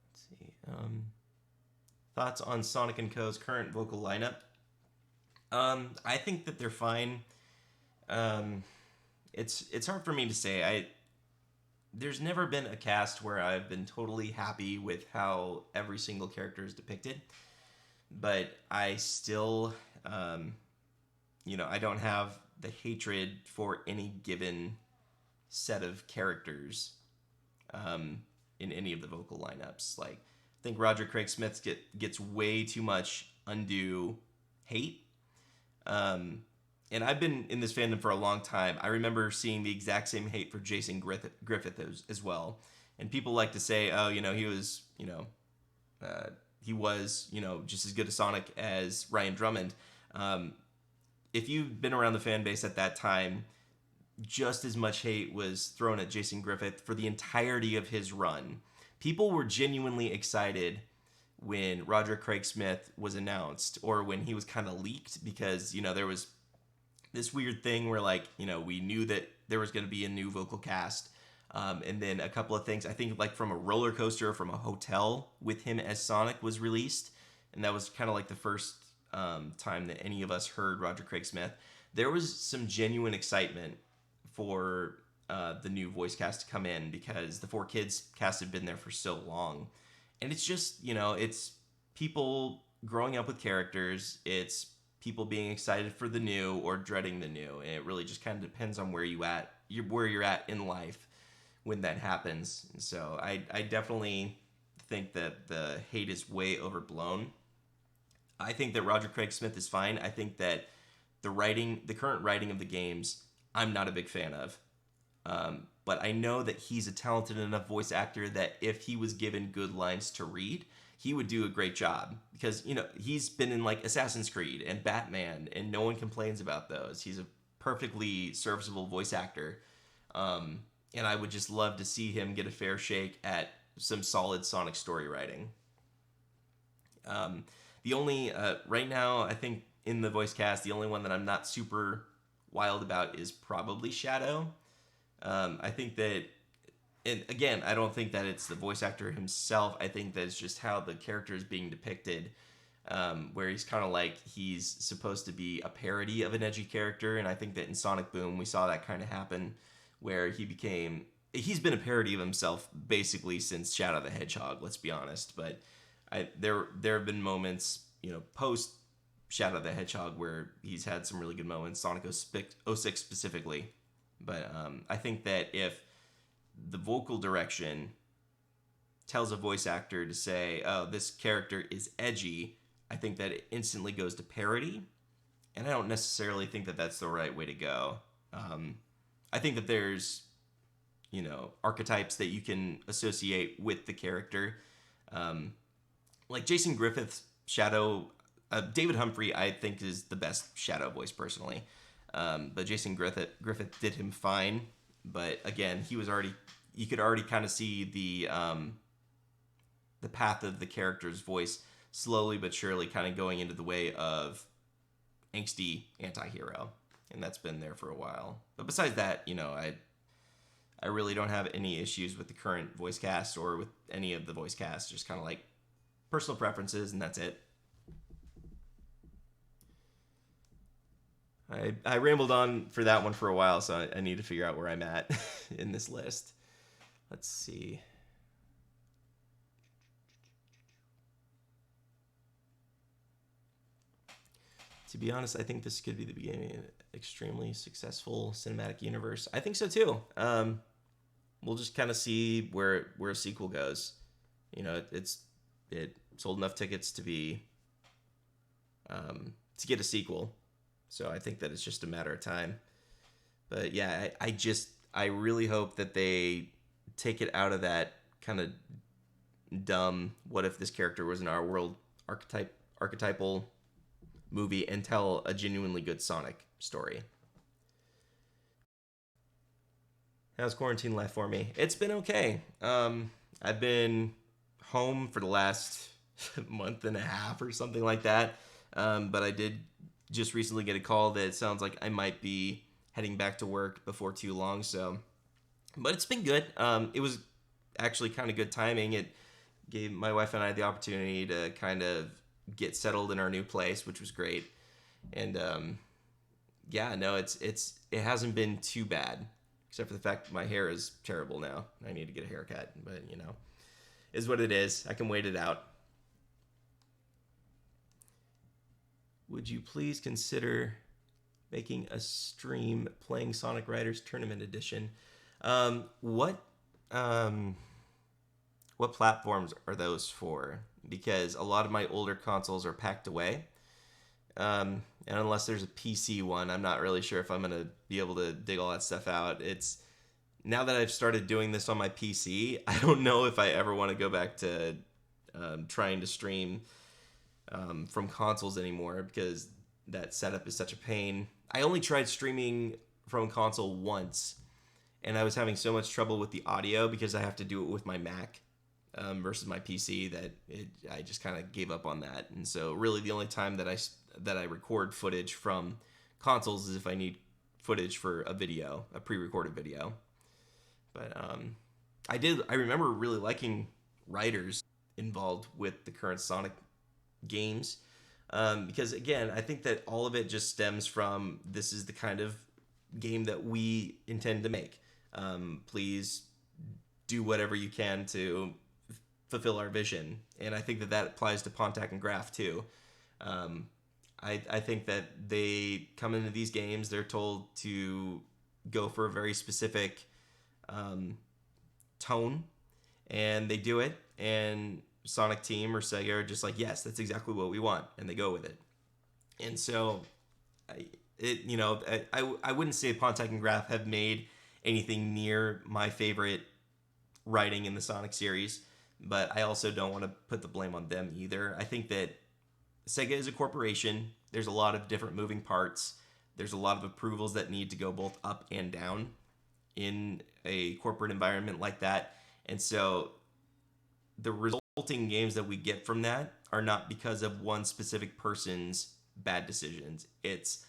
Let's see. Thoughts on Sonic and Co.'s current vocal lineup? I think that they're fine. Um, it's hard for me to say. There's never been a cast where I've been totally happy with how every single character is depicted, but I still, I don't have the hatred for any given set of characters in any of the vocal lineups. Like, think Roger Craig Smith gets way too much undue hate. Um, and I've been in this fandom for a long time. I remember seeing the exact same hate for Jason Griffith as well. And people like to say, oh, uh, he was, just as good a Sonic as Ryan Drummond. Um, if you've been around the fan base at that time, just as much hate was thrown at Jason Griffith for the entirety of his run. People were genuinely excited when Roger Craig Smith was announced or when he was kind of leaked because, there was this weird thing where, like, we knew that there was going to be a new vocal cast. And then a couple of things, I think, like from a roller coaster, from a hotel with him as Sonic was released. And that was kind of like the first time that any of us heard Roger Craig Smith. There was some genuine excitement for the new voice cast to come in because the 4Kids cast had been there for so long. And it's just, it's people growing up with characters. It's people being excited for the new or dreading the new. And it really just kind of depends on where you're at in life when that happens. And so I definitely think that the hate is way overblown. I think that Roger Craig Smith is fine. I think that the current writing of the games, I'm not a big fan of. But I know that he's a talented enough voice actor that if he was given good lines to read, he would do a great job. Because, he's been in like Assassin's Creed and Batman, and no one complains about those. He's a perfectly serviceable voice actor. And I would just love to see him get a fair shake at some solid Sonic story writing. The only, right now, I think in the voice cast, the only one that I'm not super wild about is probably Shadow. I think that, and again, I don't think that it's the voice actor himself. I think that it's just how the character is being depicted, where he's kind of like he's supposed to be a parody of an edgy character. And I think that in Sonic Boom, we saw that kind of happen, where he's been a parody of himself basically since Shadow the Hedgehog, let's be honest. But there have been moments, post Shadow the Hedgehog where he's had some really good moments, Sonic 06 specifically. But I think that if the vocal direction tells a voice actor to say, oh, this character is edgy, I think that it instantly goes to parody. And I don't necessarily think that that's the right way to go. I think that there's, archetypes that you can associate with the character. Like Jason Griffith's Shadow, David Humphrey, I think, is the best Shadow voice personally. But Jason Griffith did him fine. But again, you could already kind of see the path of the character's voice slowly but surely kind of going into the way of angsty anti-hero. And that's been there for a while. But besides that, I really don't have any issues with the current voice cast or with any of the voice cast. Just kind of like personal preferences, and that's it. I rambled on for that one for a while, so I need to figure out where I'm at in this list. Let's see. To be honest, I think this could be the beginning of an extremely successful cinematic universe. I think so too. We'll just kind of see where a sequel goes. It sold enough tickets to be to get a sequel. So I think that it's just a matter of time. But yeah, I really hope that they take it out of that kind of dumb, what if this character was in our world archetypal movie and tell a genuinely good Sonic story. How's quarantine life for me? It's been okay. I've been home for the last month and a half or something like that. But I did just recently get a call that it sounds like I might be heading back to work before too long. But it's been good. It was actually kind of good timing. It gave my wife and I the opportunity to kind of get settled in our new place, which was great. And it hasn't been too bad, except for the fact that my hair is terrible now. I need to get a haircut, but is what it is. I can wait it out. Would you please consider making a stream playing Sonic Riders Tournament Edition? What What platforms are those for? Because a lot of my older consoles are packed away. And unless there's a PC one, I'm not really sure if I'm gonna be able to dig all that stuff out. It's now that I've started doing this on my PC, I don't know if I ever want to go back to trying to stream from consoles anymore because that setup is such a pain. I only tried streaming from console once, and I was having so much trouble with the audio because I have to do it with my Mac versus my PC that I just kind of gave up on that. And so really the only time that I record footage from consoles is if I need footage for a video, a pre-recorded video. But I remember really liking writers involved with the current Sonic games because again, I think that all of it just stems from this is the kind of game that we intend to make. Please do whatever you can to fulfill our vision, and I think that that applies to Pontac and Graph too. I think that they come into these games, they're told to go for a very specific tone, and they do it. And Sonic Team or Sega are just like, yes, that's exactly what we want, and they go with it. And so, I wouldn't say Pontac and Graph have made anything near my favorite writing in the Sonic series, but I also don't want to put the blame on them either. I think that Sega is a corporation. There's a lot of different moving parts. There's a lot of approvals that need to go both up and down in a corporate environment like that. And so the resulting games that we get from that are not because of one specific person's bad decisions. It's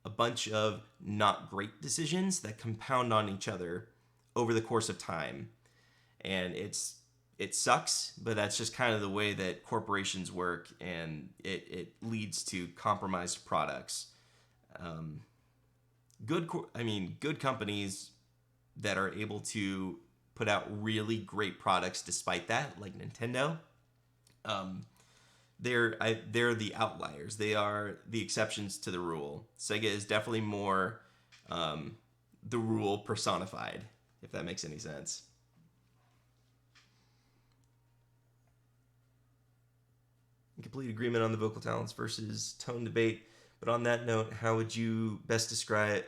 a bunch of not great decisions that compound on each other over the course of time. And it sucks, but that's just kind of the way that corporations work, and it leads to compromised products. Good companies that are able to put out really great products despite that, like Nintendo, they're the outliers. They are the exceptions to the rule. Sega is definitely more the rule personified, if that makes any sense. Complete agreement on the vocal talents versus tone debate. But on that note, how would you best describe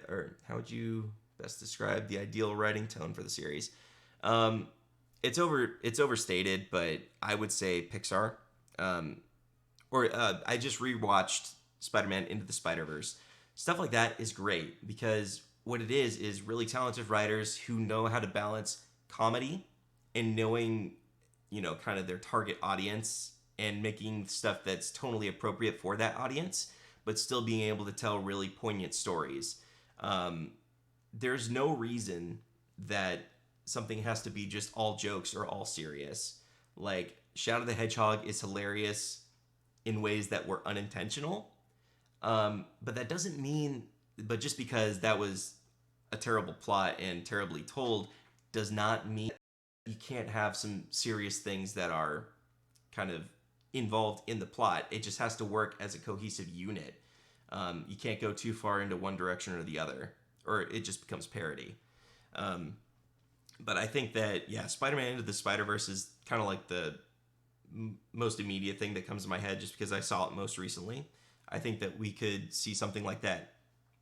the ideal writing tone for the series? It's overstated, but I would say Pixar. I just rewatched Spider-Man Into the Spider-Verse. Stuff like that is great because what it is really talented writers who know how to balance comedy and knowing, kind of their target audience and making stuff that's tonally appropriate for that audience, but still being able to tell really poignant stories. There's no reason that something has to be just all jokes or all serious. Like, Shadow the Hedgehog is hilarious in ways that were unintentional. But that doesn't mean, but just because that was a terrible plot and terribly told, does not mean you can't have some serious things that are kind of involved in the plot. It just has to work as a cohesive unit. You can't go too far into one direction or the other, or it just becomes parody. But I think that, yeah, Spider-Man Into the Spider-Verse is kind of like the most immediate thing that comes to my head just because I saw it most recently. I think that we could see something like that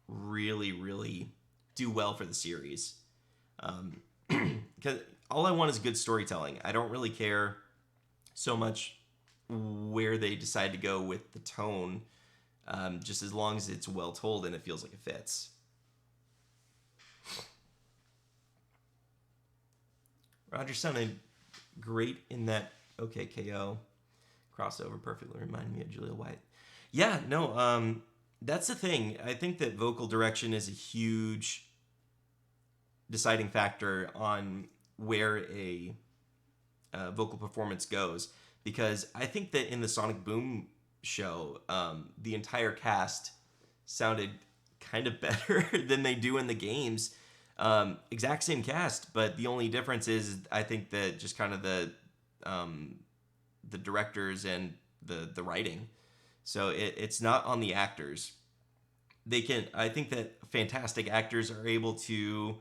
really, really do well for the series. Because all I want is good storytelling. I don't really care so much where they decide to go with the tone, just as long as it's well told and it feels like it fits. Roger sounded great in that OKKO crossover. Perfectly reminded me of Julia White. Yeah, no, that's the thing. I think that vocal direction is a huge deciding factor on where a vocal performance goes. Because I think that in the Sonic Boom show, the entire cast sounded kind of better than they do in the games. Exact same cast, but the only difference is I think that just kind of the directors and the writing. So it's not on the actors. I think that fantastic actors are able to,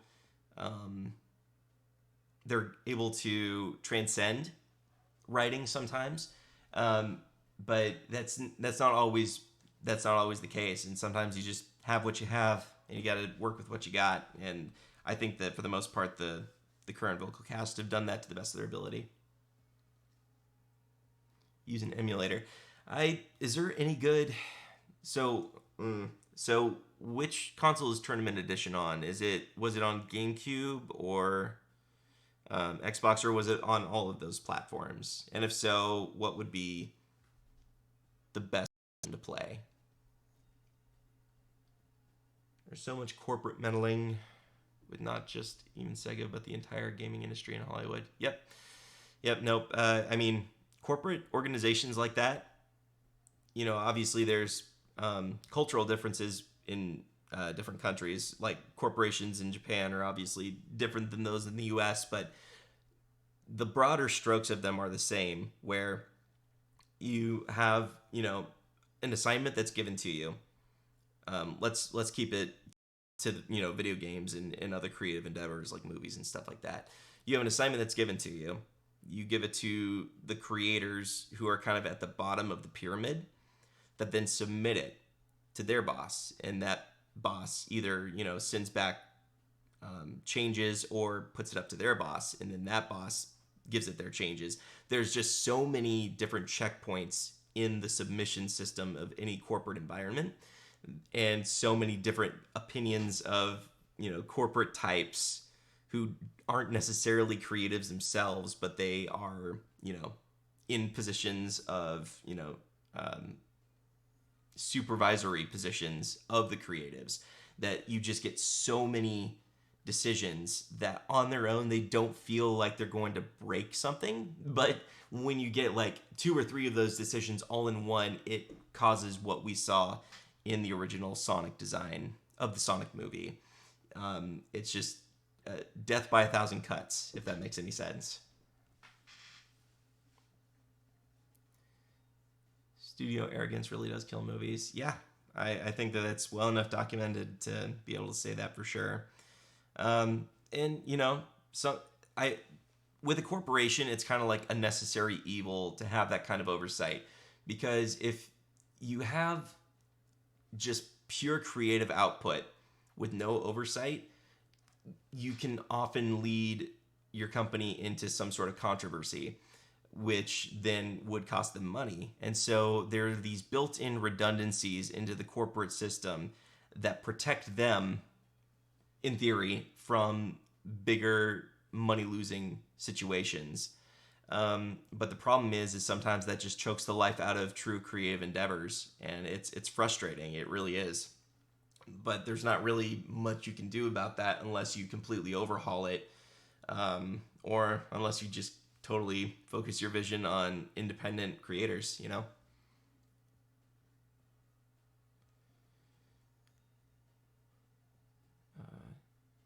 they're able to transcend writing sometimes, um, but that's not always the case. And sometimes you just have what you have, and you got to work with what you got. And I think that for the most part, the current vocal cast have done that to the best of their ability. Use an emulator. I is there any good? So so which console is Tournament Edition on? Was it on GameCube or Xbox, or was it on all of those platforms? And if so, what would be the best to play? There's so much corporate meddling with not just even Sega, but the entire gaming industry in Hollywood. Yep, nope. I mean, corporate organizations like that, obviously there's cultural differences in different countries. Like corporations in Japan are obviously different than those in the US, but the broader strokes of them are the same, where you have, an assignment that's given to you. Let's keep it to video games and other creative endeavors like movies and stuff like that. You have an assignment that's given to you. You give it to the creators who are kind of at the bottom of the pyramid, that then submit it to their boss, and that boss either sends back changes or puts it up to their boss, and then that boss gives it their changes. There's just so many different checkpoints in the submission system of any corporate environment, and so many different opinions of corporate types who aren't necessarily creatives themselves, but they are in positions of supervisory positions of the creatives, that you just get so many decisions that on their own they don't feel like they're going to break something, but when you get like two or three of those decisions all in one, it causes what we saw in the original Sonic design of the Sonic movie. It's just death by a thousand cuts, if that makes any sense. Studio arrogance really does kill movies. Yeah, I think that it's well enough documented to be able to say that for sure. And so I, with a corporation, it's kind of like a necessary evil to have that kind of oversight, because if you have just pure creative output with no oversight, you can often lead your company into some sort of controversy, which then would cost them money. And so there are these built-in redundancies into the corporate system that protect them, in theory, from bigger money-losing situations. But the problem is sometimes that just chokes the life out of true creative endeavors, and it's frustrating. It really is. But there's not really much you can do about that unless you completely overhaul it, or unless you just totally focus your vision on independent creators.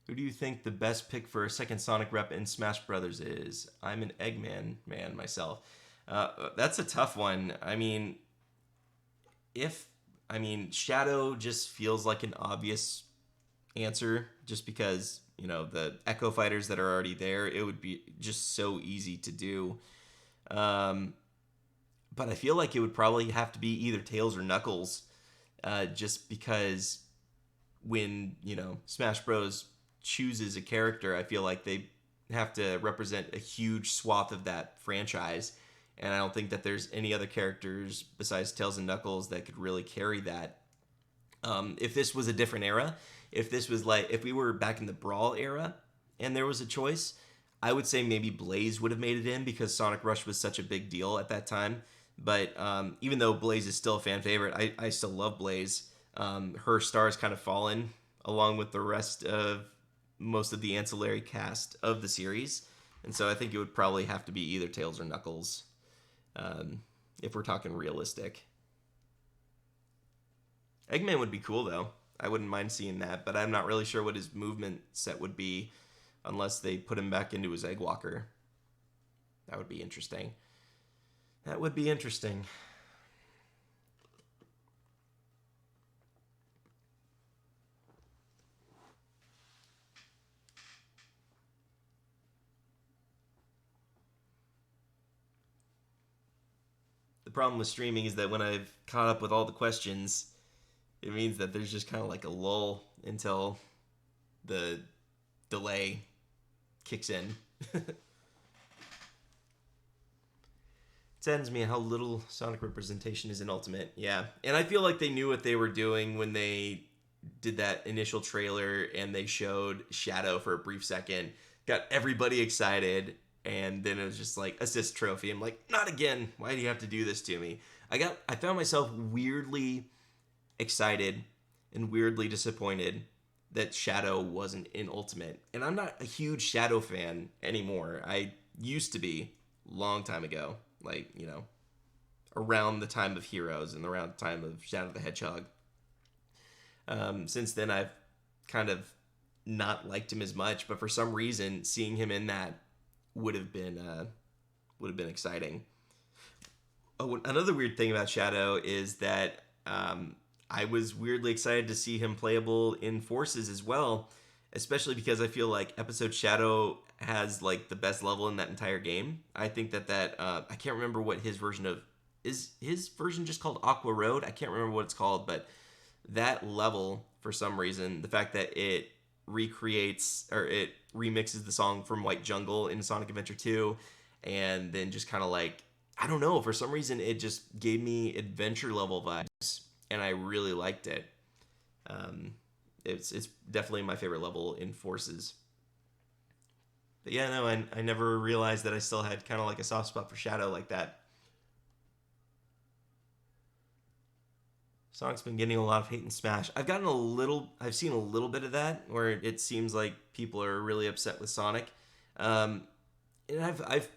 Who do you think the best pick for a second Sonic rep in Smash Brothers is? I'm an Eggman man myself. That's a tough one. If Shadow just feels like an obvious answer, just because the Echo Fighters that are already there, it would be just so easy to do. Um, but I feel like it would probably have to be either Tails or Knuckles, just because when Smash Bros chooses a character, I feel like they have to represent a huge swath of that franchise, and I don't think that there's any other characters besides Tails and Knuckles that could really carry that. If this was a different era, if we were back in the Brawl era and there was a choice, I would say maybe Blaze would have made it in, because Sonic Rush was such a big deal at that time. But even though Blaze is still a fan favorite, I still love Blaze. Her star has kind of fallen along with the rest of most of the ancillary cast of the series. And so I think it would probably have to be either Tails or Knuckles, if we're talking realistic. Eggman would be cool, though. I wouldn't mind seeing that, but I'm not really sure what his movement set would be unless they put him back into his Egg Walker. That would be interesting. That would be interesting. problem with streaming is that when I've caught up with all the questions, it means that there's just kind of like a lull until the delay kicks in. It saddens me how little Sonic representation is in Ultimate. Yeah, and I feel like they knew what they were doing when they did that initial trailer and they showed Shadow for a brief second, got everybody excited, and then it was just like assist trophy. I'm like, not again. Why do you have to do this to me? I found myself weirdly excited and weirdly disappointed that Shadow wasn't in Ultimate. And I'm not a huge Shadow fan anymore. I used to be long time ago, like, around the time of Heroes and around the time of Shadow the Hedgehog. Since then, I've kind of not liked him as much, but for some reason, seeing him in that would have been exciting. Oh, another weird thing about Shadow is that I was weirdly excited to see him playable in Forces as well, especially because I feel like Episode Shadow has like the best level in that entire game. I think that I can't remember what his version of is his version just called Aqua Road. I can't remember what it's called, but that level, for some reason, the fact that it recreates or it remixes the song from White Jungle in Sonic Adventure 2, and then just kind of like, I don't know, for some reason it just gave me adventure level vibes, and I really liked it. It's definitely my favorite level in Forces. But yeah, no, I never realized that I still had kind of like a soft spot for Shadow like that. Sonic's been getting a lot of hate in Smash. I've seen a little bit of that where it seems like people are really upset with Sonic. And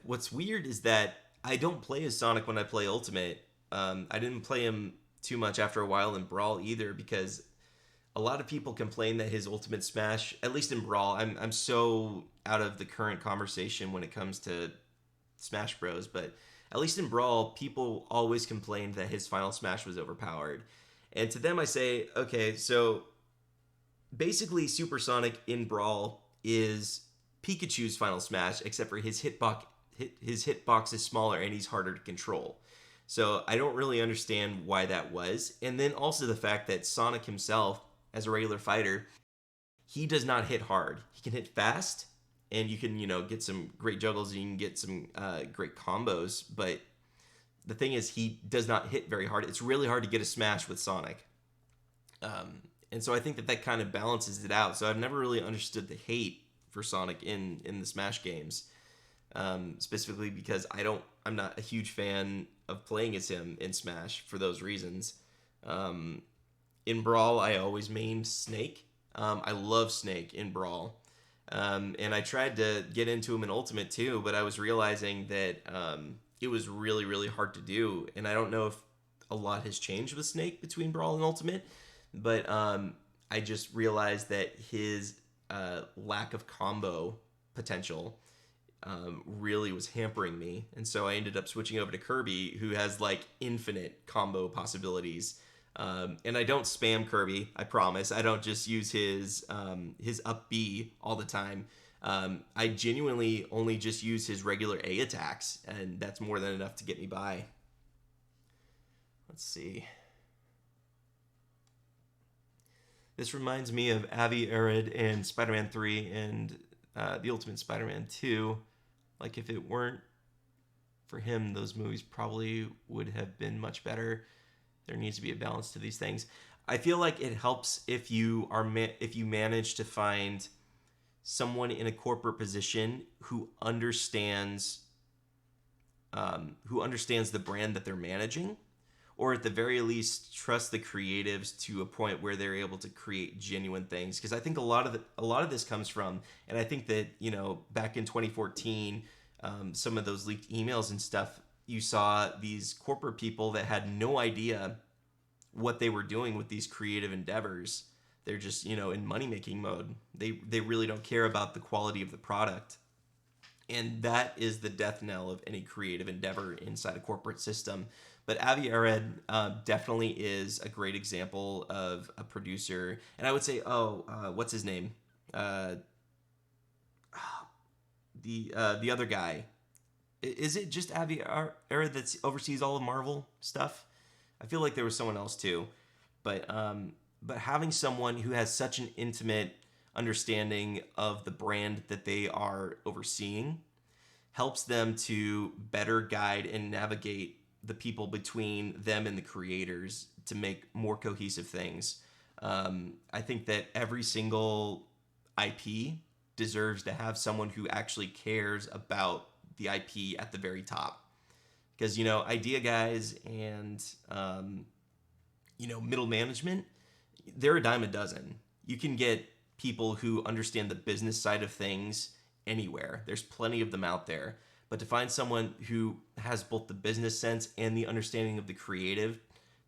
what's weird is that I don't play as Sonic when I play Ultimate. I didn't play him too much after a while in Brawl either, because a lot of people complain that his Ultimate Smash, at least in Brawl, I'm so out of the current conversation when it comes to Smash Bros, but at least in Brawl, people always complained that his final Smash was overpowered. And to them I say, okay, so basically Supersonic in Brawl is Pikachu's final Smash, except for his hitbox is smaller and he's harder to control. So I don't really understand why that was. And then also the fact that Sonic himself, as a regular fighter, he does not hit hard. He can hit fast, and you can, get some great juggles, and you can get some great combos, but the thing is, he does not hit very hard. It's really hard to get a smash with Sonic. And so I think that kind of balances it out. So I've never really understood the hate for Sonic in the Smash games, specifically because I'm not a huge fan of playing as him in Smash for those reasons. In Brawl, I always mained Snake. I love Snake in Brawl. And I tried to get into him in Ultimate too, but I was realizing that it was really, really hard to do. And I don't know if a lot has changed with Snake between Brawl and Ultimate, but I just realized that his lack of combo potential really was hampering me. And so I ended up switching over to Kirby, who has like infinite combo possibilities. And I don't spam Kirby, I promise. I don't just use his up B all the time. I genuinely only just use his regular A attacks, and that's more than enough to get me by. Let's see. This reminds me of Avi Arad and Spider-Man 3 and the Ultimate Spider-Man 2. Like, if it weren't for him, those movies probably would have been much better. There needs to be a balance to these things. I feel like it helps if you manage to find someone in a corporate position who understands the brand that they're managing, or at the very least trust the creatives to a point where they're able to create genuine things. Because I think a lot of this comes from, and I think that back in 2014, some of those leaked emails and stuff, you saw these corporate people that had no idea what they were doing with these creative endeavors. They're just, in money-making mode. They really don't care about the quality of the product. And that is the death knell of any creative endeavor inside a corporate system. But Avi Arad definitely is a great example of a producer. And I would say, what's his name? The other guy. Is it just Avi Arad that oversees all of Marvel stuff? I feel like there was someone else too, but having someone who has such an intimate understanding of the brand that they are overseeing helps them to better guide and navigate the people between them and the creators to make more cohesive things. I think that every single IP deserves to have someone who actually cares about the IP at the very top. Because, idea guys and, middle management, they're a dime a dozen. You can get people who understand the business side of things anywhere. There's plenty of them out there. But to find someone who has both the business sense and the understanding of the creative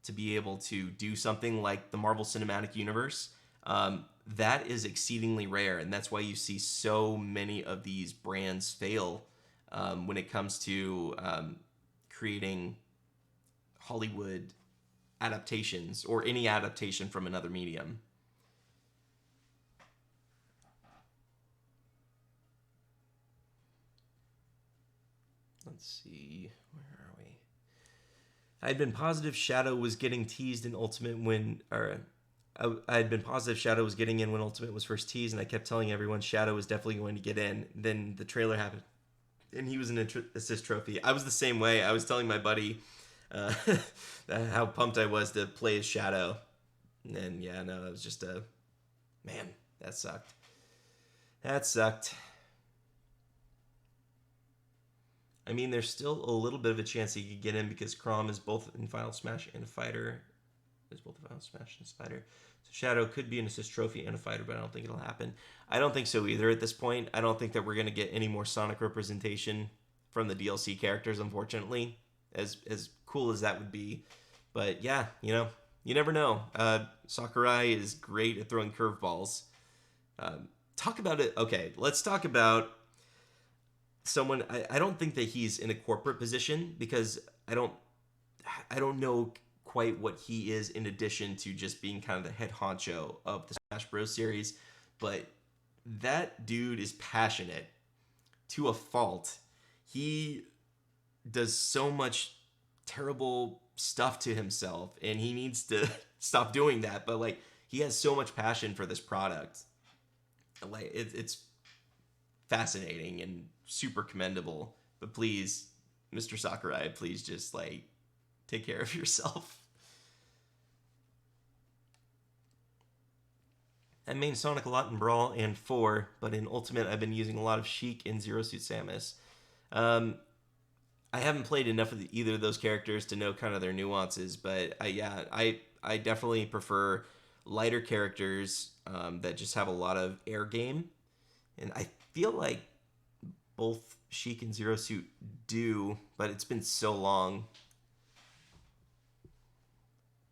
to be able to do something like the Marvel Cinematic Universe, that is exceedingly rare. And that's why you see so many of these brands fail when it comes to creating Hollywood adaptations or any adaptation from another medium. Let's see, where are we? I had been positive Shadow was getting teased in Ultimate I had been positive Shadow was getting in when Ultimate was first teased, and I kept telling everyone Shadow was definitely going to get in. Then the trailer happened, and he was an assist trophy. I was the same way. I was telling my buddy how pumped I was to play as Shadow, and yeah, no, it was just man, that sucked. That sucked. I mean, there's still a little bit of a chance he could get in because Crom is both in Final Smash and a fighter. Is both a Final Smash and a fighter. So Shadow could be an assist trophy and a fighter, but I don't think it'll happen. I don't think so either at this point. I don't think that we're going to get any more Sonic representation from the DLC characters, unfortunately, as cool as that would be. But yeah, you never know. Sakurai is great at throwing curveballs. Talk about it. Okay, let's talk about someone. I don't think that he's in a corporate position because I don't know quite what he is in addition to just being kind of the head honcho of the Smash Bros series, but that dude is passionate to a fault. He does so much terrible stuff to himself and he needs to stop doing that, but like he has so much passion for this product. Like it's fascinating and super commendable, but please, Mr. Sakurai, please just like take care of yourself. I main Sonic a lot in Brawl and 4, but in Ultimate I've been using a lot of Sheik and Zero Suit Samus. I haven't played enough of either of those characters to know kind of their nuances, but I definitely prefer lighter characters that just have a lot of air game, and I feel like both Sheik and Zero Suit do, but it's been so long.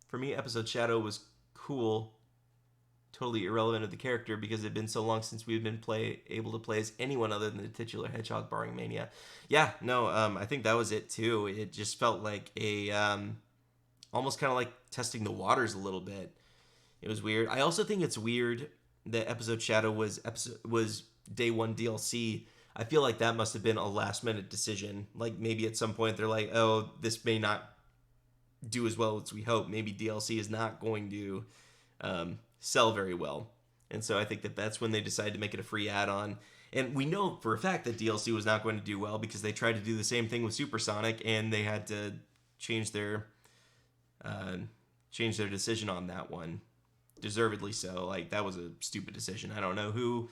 For me, episode Shadow was cool, totally irrelevant of the character because it had been so long since we've been able to play as anyone other than the titular Hedgehog, barring Mania. Yeah, no, I think that was it too. It just felt like a almost kind of like testing the waters a little bit. It was weird. I also think it's weird that episode Shadow was day one DLC. I feel like that must have been a last minute decision. Like maybe at some point they're like, oh, this may not do as well as we hope. Maybe DLC is not going to sell very well. And so I think that that's when they decided to make it a free add-on. And we know for a fact that DLC was not going to do well because they tried to do the same thing with Supersonic and they had to change their decision on that one. Deservedly so. Like that was a stupid decision. I don't know who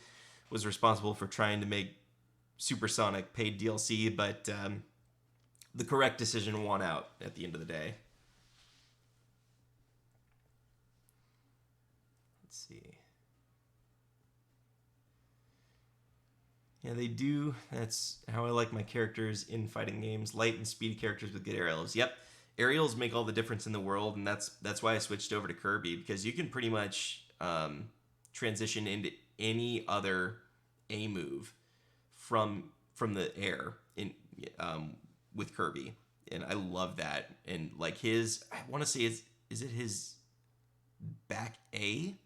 was responsible for trying to make Supersonic paid DLC, but the correct decision won out at the end of the day. Let's see. Yeah, they do. That's how I like my characters in fighting games. Light and speedy characters with good aerials. Yep. Aerials make all the difference in the world, and that's why I switched over to Kirby, because you can pretty much transition into any other A move from the air in with Kirby, and I love that. And like his, I want to say is it his back A?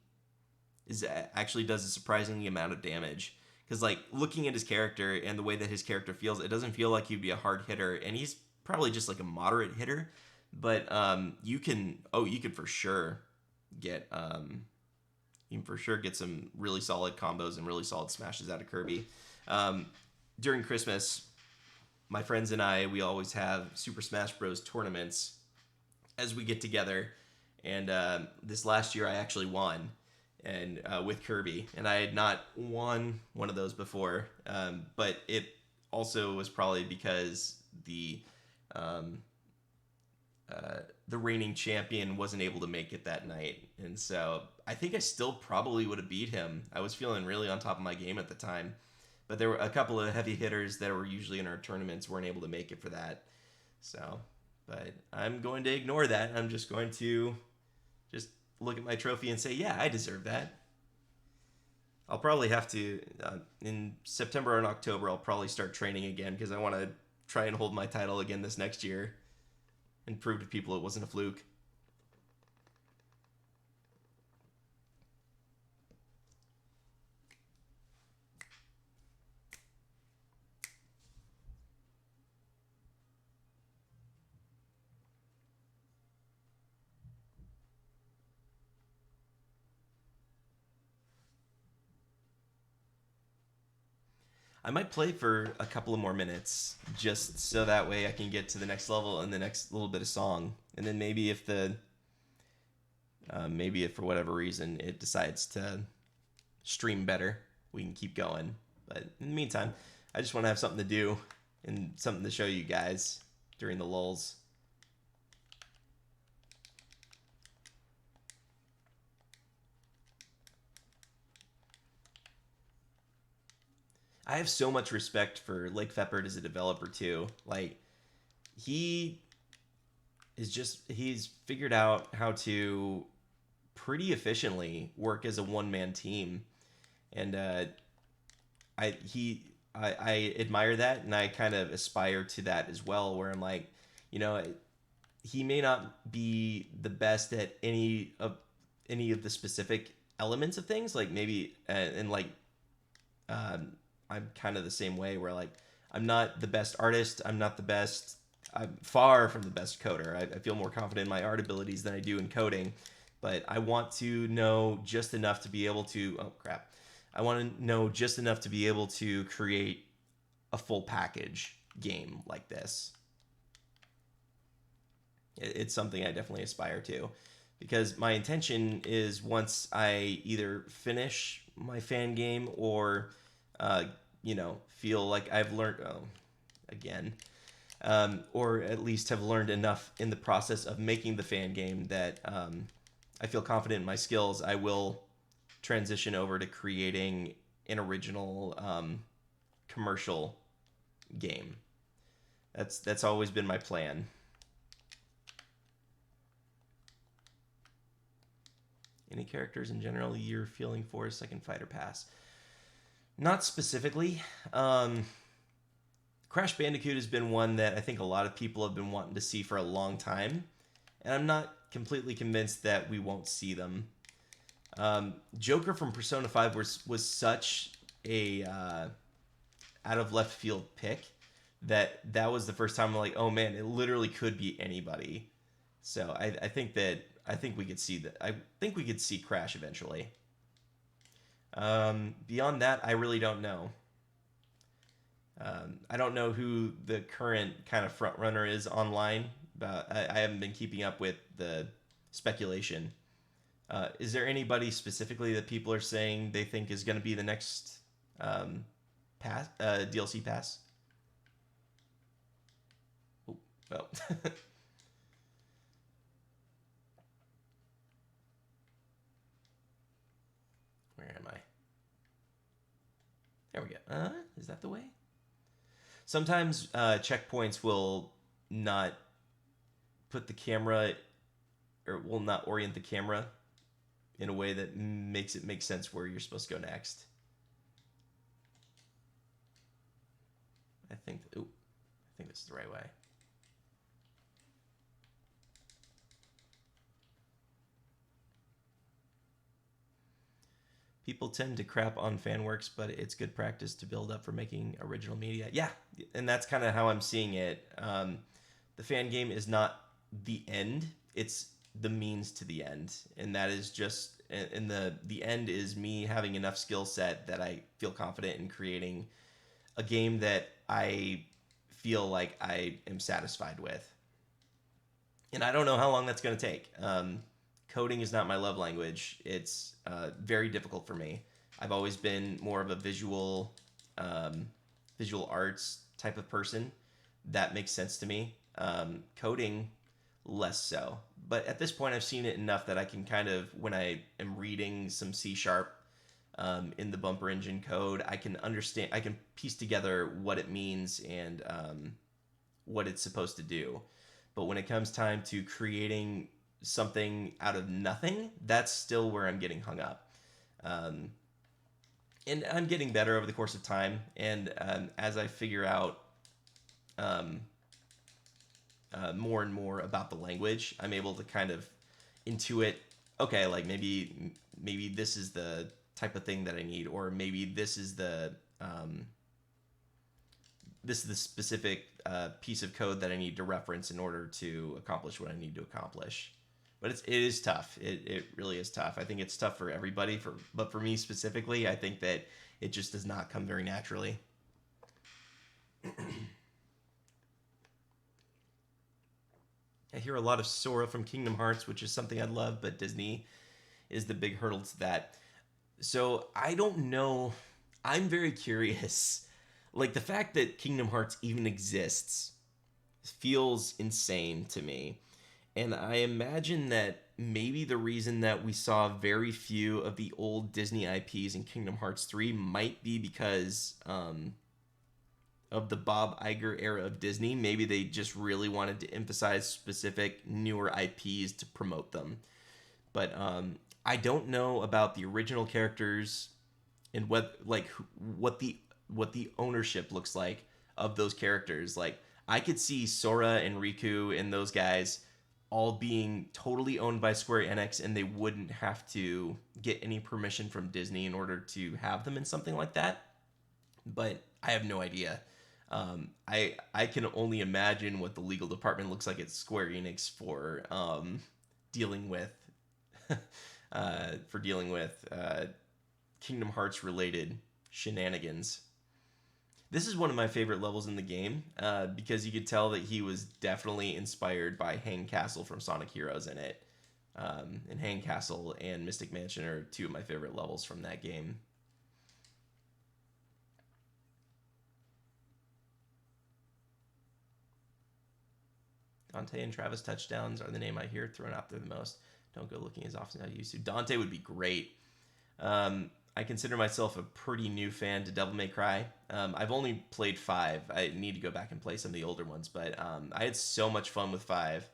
Actually does a surprisingly amount of damage Because like looking at his character and the way that his character feels, it doesn't feel like he'd be a hard hitter, and he's probably just like a moderate hitter. But you can for sure get you can for sure get some really solid combos and really solid smashes out of Kirby. Um, During Christmas, my friends and we always have Super Smash Bros. Tournaments as we get together. And this last year, I actually won, and with Kirby, and I had not won one of those before. But it also was probably because um, the reigning champion wasn't able to make it that night, and so I think I still probably would have beat him. I was feeling really on top of my game at the time, but there were a couple of heavy hitters that were usually in our tournaments weren't able to make it for that. So, but I'm going to ignore that. I'm just going to just look at my trophy and say, yeah, I deserve that. I'll probably have to in September and October. I'll probably start training again because I want to try and hold my title again this next year and prove to people it wasn't a fluke. I might play for a couple of more minutes just so that way I can get to the next level and the next little bit of song. And then maybe if maybe if for whatever reason it decides to stream better, we can keep going. But in the meantime, I just want to have something to do and something to show you guys during the lulls. I have so much respect for Lake Feppert as a developer too. Like he he's figured out how to pretty efficiently work as a one-man team, and I admire that, and I kind of aspire to that as well, where I'm like, you know, he may not be the best at any of the specific elements of things, like maybe and like I'm kind of the same way where like I'm not the best artist, I'm far from the best coder. I feel more confident in my art abilities than I do in coding, but I want to know just enough to be able to I want to know just enough to be able to create a full package game like this. It's something I definitely aspire to, because my intention is once I either finish my fan game or feel like I've learned again, or at least have learned enough in the process of making the fan game that I feel confident in my skills, I will transition over to creating an original commercial game. That's always been my plan. Any characters in general you're feeling for a second fighter pass? Not specifically. Crash Bandicoot has been one that I think a lot of people have been wanting to see for a long time, and I'm not completely convinced that we won't see them. Joker from Persona 5 was such a out of left field pick that was the first time I'm like, oh man, it literally could be anybody. So I think we could see that. I think we could see Crash eventually. Beyond that, I really don't know. I don't know who the current kind of front runner is online, but I haven't been keeping up with the speculation. Is there anybody specifically that people are saying they think is going to be the next DLC pass? Oh, well. Where am I? There we go. Is that the way? Sometimes checkpoints will not put the camera, or will not orient the camera in a way that makes it make sense where you're supposed to go next. I think this is the right way. People tend to crap on fan works, but it's good practice to build up for making original media. Yeah, and that's kind of how I'm seeing it. The fan game is not the end; it's the means to the end, and that is just. And the end is me having enough skill set that I feel confident in creating a game that I feel like I am satisfied with. And I don't know how long that's going to take. Coding is not my love language. It's very difficult for me. I've always been more of a visual arts type of person. That makes sense to me. Coding, less so. But at this point, I've seen it enough that I can kind of, when I am reading some C sharp in the bumper engine code, I can understand, I can piece together what it means and what it's supposed to do. But when it comes time to creating something out of nothing, that's still where I'm getting hung up. Um, and I'm getting better over the course of time. And as I figure out um, more and more about the language, I'm able to kind of intuit, okay, like maybe this is the type of thing that I need, or maybe this is the specific piece of code that I need to reference in order to accomplish what I need to accomplish. But it is tough. It really is tough. I think it's tough for everybody. But for me specifically, I think that it just does not come very naturally. I hear a lot of Sora from Kingdom Hearts, which is something I love, but Disney is the big hurdle to that. So I don't know. I'm very curious. Like the fact that Kingdom Hearts even exists feels insane to me. And I imagine that maybe the reason that we saw very few of the old Disney IPs in Kingdom Hearts 3 might be because of the Bob Iger era of Disney. Maybe they just really wanted to emphasize specific newer IPs to promote them. But I don't know about the original characters and what the ownership looks like of those characters. Like I could see Sora and Riku and those guys all being totally owned by Square Enix, and they wouldn't have to get any permission from Disney in order to have them in something like that. But I have no idea. I can only imagine what the legal department looks like at Square Enix for dealing with Kingdom Hearts related shenanigans. This is one of my favorite levels in the game because you could tell that he was definitely inspired by Hang Castle from Sonic Heroes in it. And Hang Castle and Mystic Mansion are two of my favorite levels from that game. Dante and Travis touchdowns are the name I hear thrown out there the most. Don't go looking as often as I used to. Dante would be great. I consider myself a pretty new fan to Devil May Cry. I've only played 5. I need to go back and play some of the older ones, but I had so much fun with 5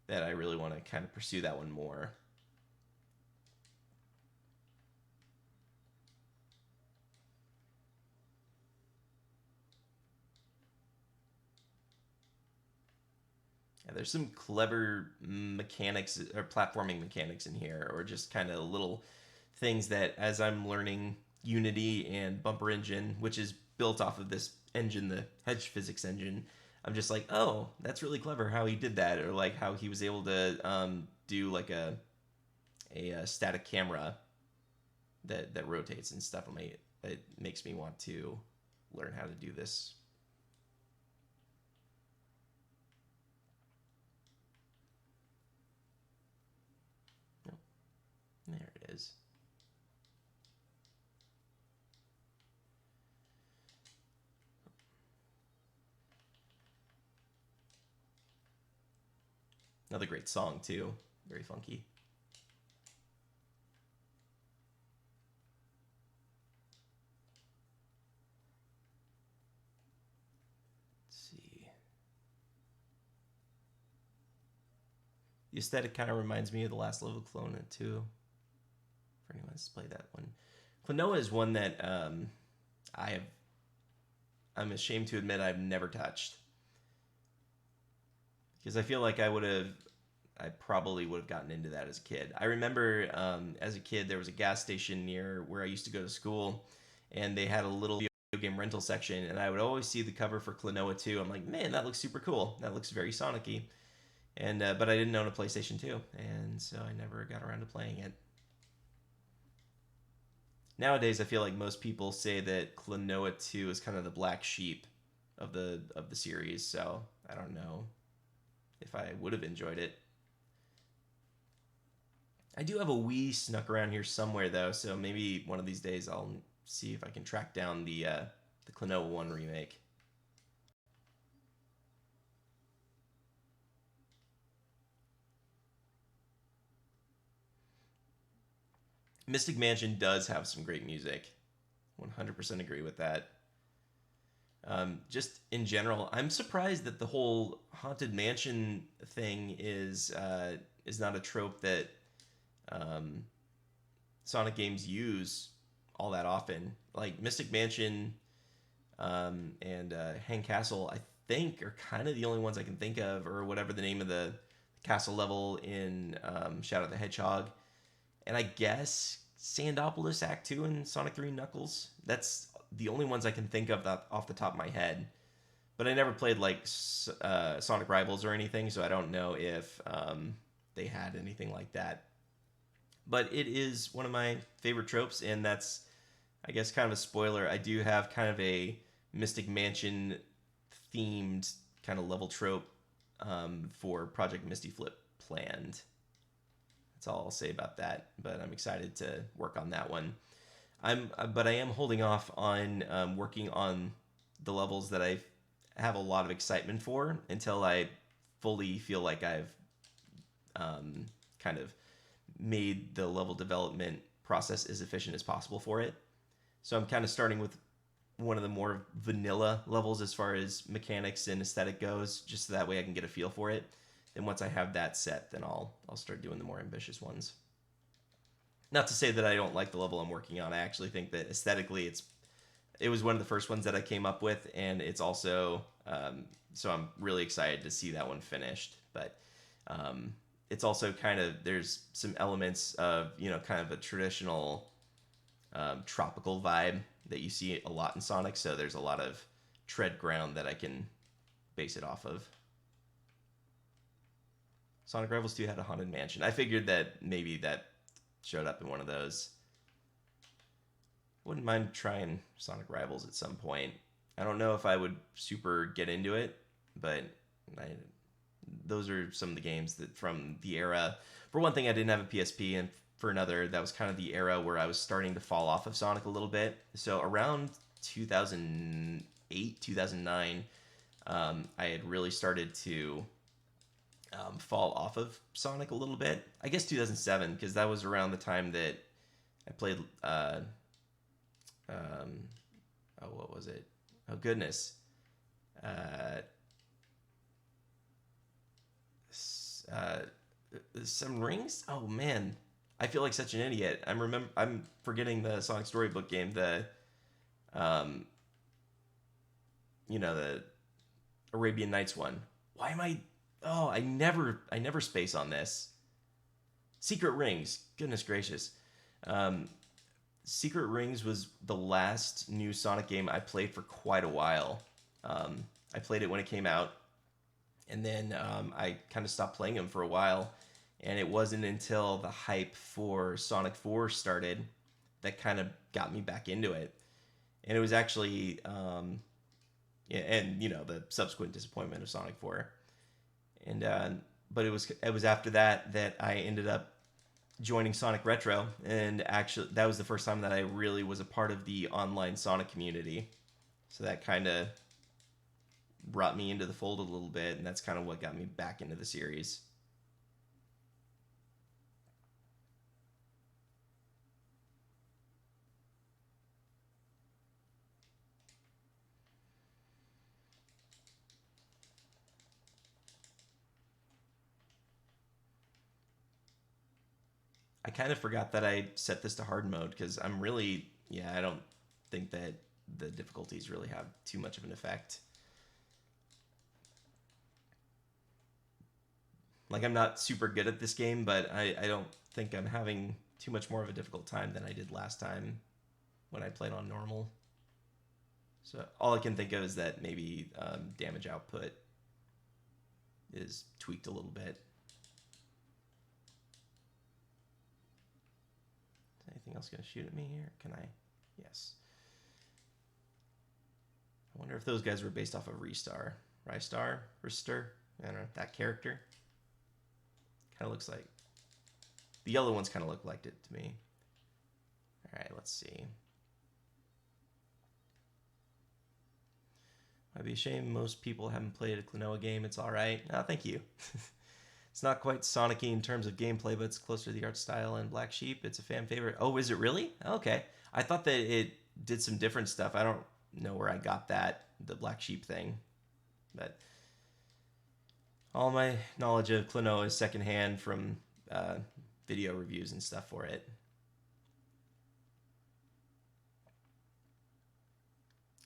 that I really want to kind of pursue that one more. Yeah, there's some clever mechanics or platforming mechanics in here, or just kind of little things that as I'm learning Unity and Bumper Engine, which is built off of this engine, the Hedge Physics engine, I'm just like, oh, that's really clever how he did that, or like how he was able to do like a static camera that rotates and stuff. It makes me want to learn how to do this. Oh, there it is. Another great song too. Very funky. Let's see. The aesthetic kind of reminds me of the last level of Klonoa too. For anyone who's played that one, Klonoa is one that I have. I'm ashamed to admit I've never touched because I feel like I would have I probably would have gotten into that as a kid. I remember as a kid there was a gas station near where I used to go to school, and they had a little video game rental section, and I would always see the cover for Klonoa 2. I'm like, man, that looks super cool. That looks very Sonic-y. And but I didn't own a PlayStation 2, and so I never got around to playing it. Nowadays, I feel like most people say that Klonoa 2 is kind of the black sheep of the series, so I don't know if I would have enjoyed it. I do have a Wii snuck around here somewhere though, so maybe one of these days I'll see if I can track down the Klonoa 1 remake. Mystic Mansion does have some great music. 100% agree with that. Just in general, I'm surprised that the whole haunted mansion thing is not a trope that um, Sonic games use all that often. Like Mystic Mansion and Hang Castle, I think, are kind of the only ones I can think of, or whatever the name of the castle level in Shadow the Hedgehog. And I guess Sandopolis Act 2 and Sonic 3 Knuckles. That's the only ones I can think of that off the top of my head. But I never played like Sonic Rivals or anything, so I don't know if they had anything like that. But it is one of my favorite tropes, and that's, I guess, kind of a spoiler. I do have kind of a Mystic Mansion themed kind of level trope for Project Misty Flip planned. That's all I'll say about that. But I'm excited to work on that one. But I am holding off on working on the levels that I have a lot of excitement for until I fully feel like I've kind of made the level development process as efficient as possible for it. So I'm kind of starting with one of the more vanilla levels as far as mechanics and aesthetic goes, just so that way I can get a feel for it. Then once I have that set, then I'll start doing the more ambitious ones. Not to say that I don't like the level I'm working on. I actually think that aesthetically it was one of the first ones that I came up with, and it's also so I'm really excited to see that one finished. But it's also kind of, there's some elements of, kind of a traditional tropical vibe that you see a lot in Sonic. So there's a lot of tread ground that I can base it off of. Sonic Rivals 2 had a haunted mansion. I figured that maybe that showed up in one of those. Wouldn't mind trying Sonic Rivals at some point. I don't know if I would super get into it, but those are some of the games that from the era. For one thing, I didn't have a PSP, and for another, that was kind of the era where I was starting to fall off of Sonic a little bit. So around 2008, 2009, I had really started to fall off of Sonic a little bit. I guess 2007, because that was around the time that I played. What was it? Oh goodness. Some rings. Oh man, I feel like such an idiot. I'm forgetting the Sonic Storybook game. The Arabian Nights one. Why am I? Oh, I never space on this. Secret Rings. Goodness gracious. Secret Rings was the last new Sonic game I played for quite a while. I played it when it came out, and then I kind of stopped playing them for a while. And it wasn't until the hype for Sonic 4 started that kind of got me back into it. And it was actually, the subsequent disappointment of Sonic 4. And but it was after that I ended up joining Sonic Retro, and actually that was the first time that I really was a part of the online Sonic community. So that kind of brought me into the fold a little bit, and that's kind of what got me back into the series. I kind of forgot that I set this to hard mode because I don't think that the difficulties really have too much of an effect. Like, I'm not super good at this game, but I don't think I'm having too much more of a difficult time than I did last time when I played on normal. So all I can think of is that maybe damage output is tweaked a little bit. Is anything else going to shoot at me here? Can I? Yes. I wonder if those guys were based off of Ristar. Ristar? I don't know, that character. Kind of looks like... The yellow ones kind of look like it to me. Alright, let's see. Might be a shame most people haven't played a Klonoa game. It's alright. Oh, thank you. It's not quite Sonic-y in terms of gameplay, but it's closer to the art style and Black Sheep. It's a fan favorite. Oh, is it really? Okay. I thought that it did some different stuff. I don't know where I got that, the Black Sheep thing. But all my knowledge of Klonoa is secondhand from video reviews and stuff for it.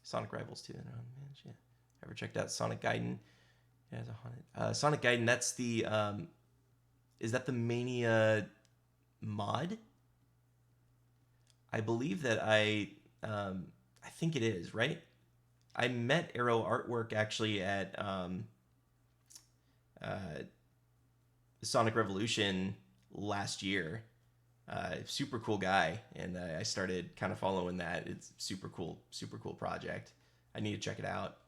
Sonic Rivals 2. Oh, man, yeah. Ever checked out Sonic Gaiden? Yeah, it's a haunted. Sonic Gaiden, that's the... is that the Mania mod? I believe that I think it is, right? I met Arrow Artwork actually at Sonic Revolution last year. Super cool guy, and I started kind of following that. It's super cool project. I need to check it out.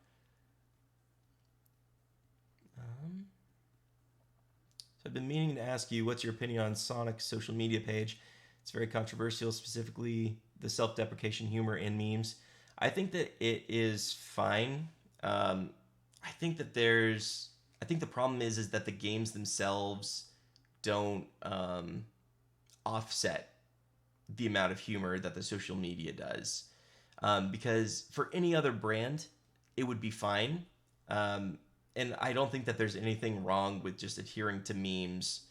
So I've been meaning to ask you, what's your opinion on Sonic's social media page? It's very controversial, specifically the self-deprecation humor and memes. I think that it is fine. I think the problem is that the games themselves don't offset the amount of humor that the social media does. Because for any other brand, it would be fine. And I don't think that there's anything wrong with just adhering to memes,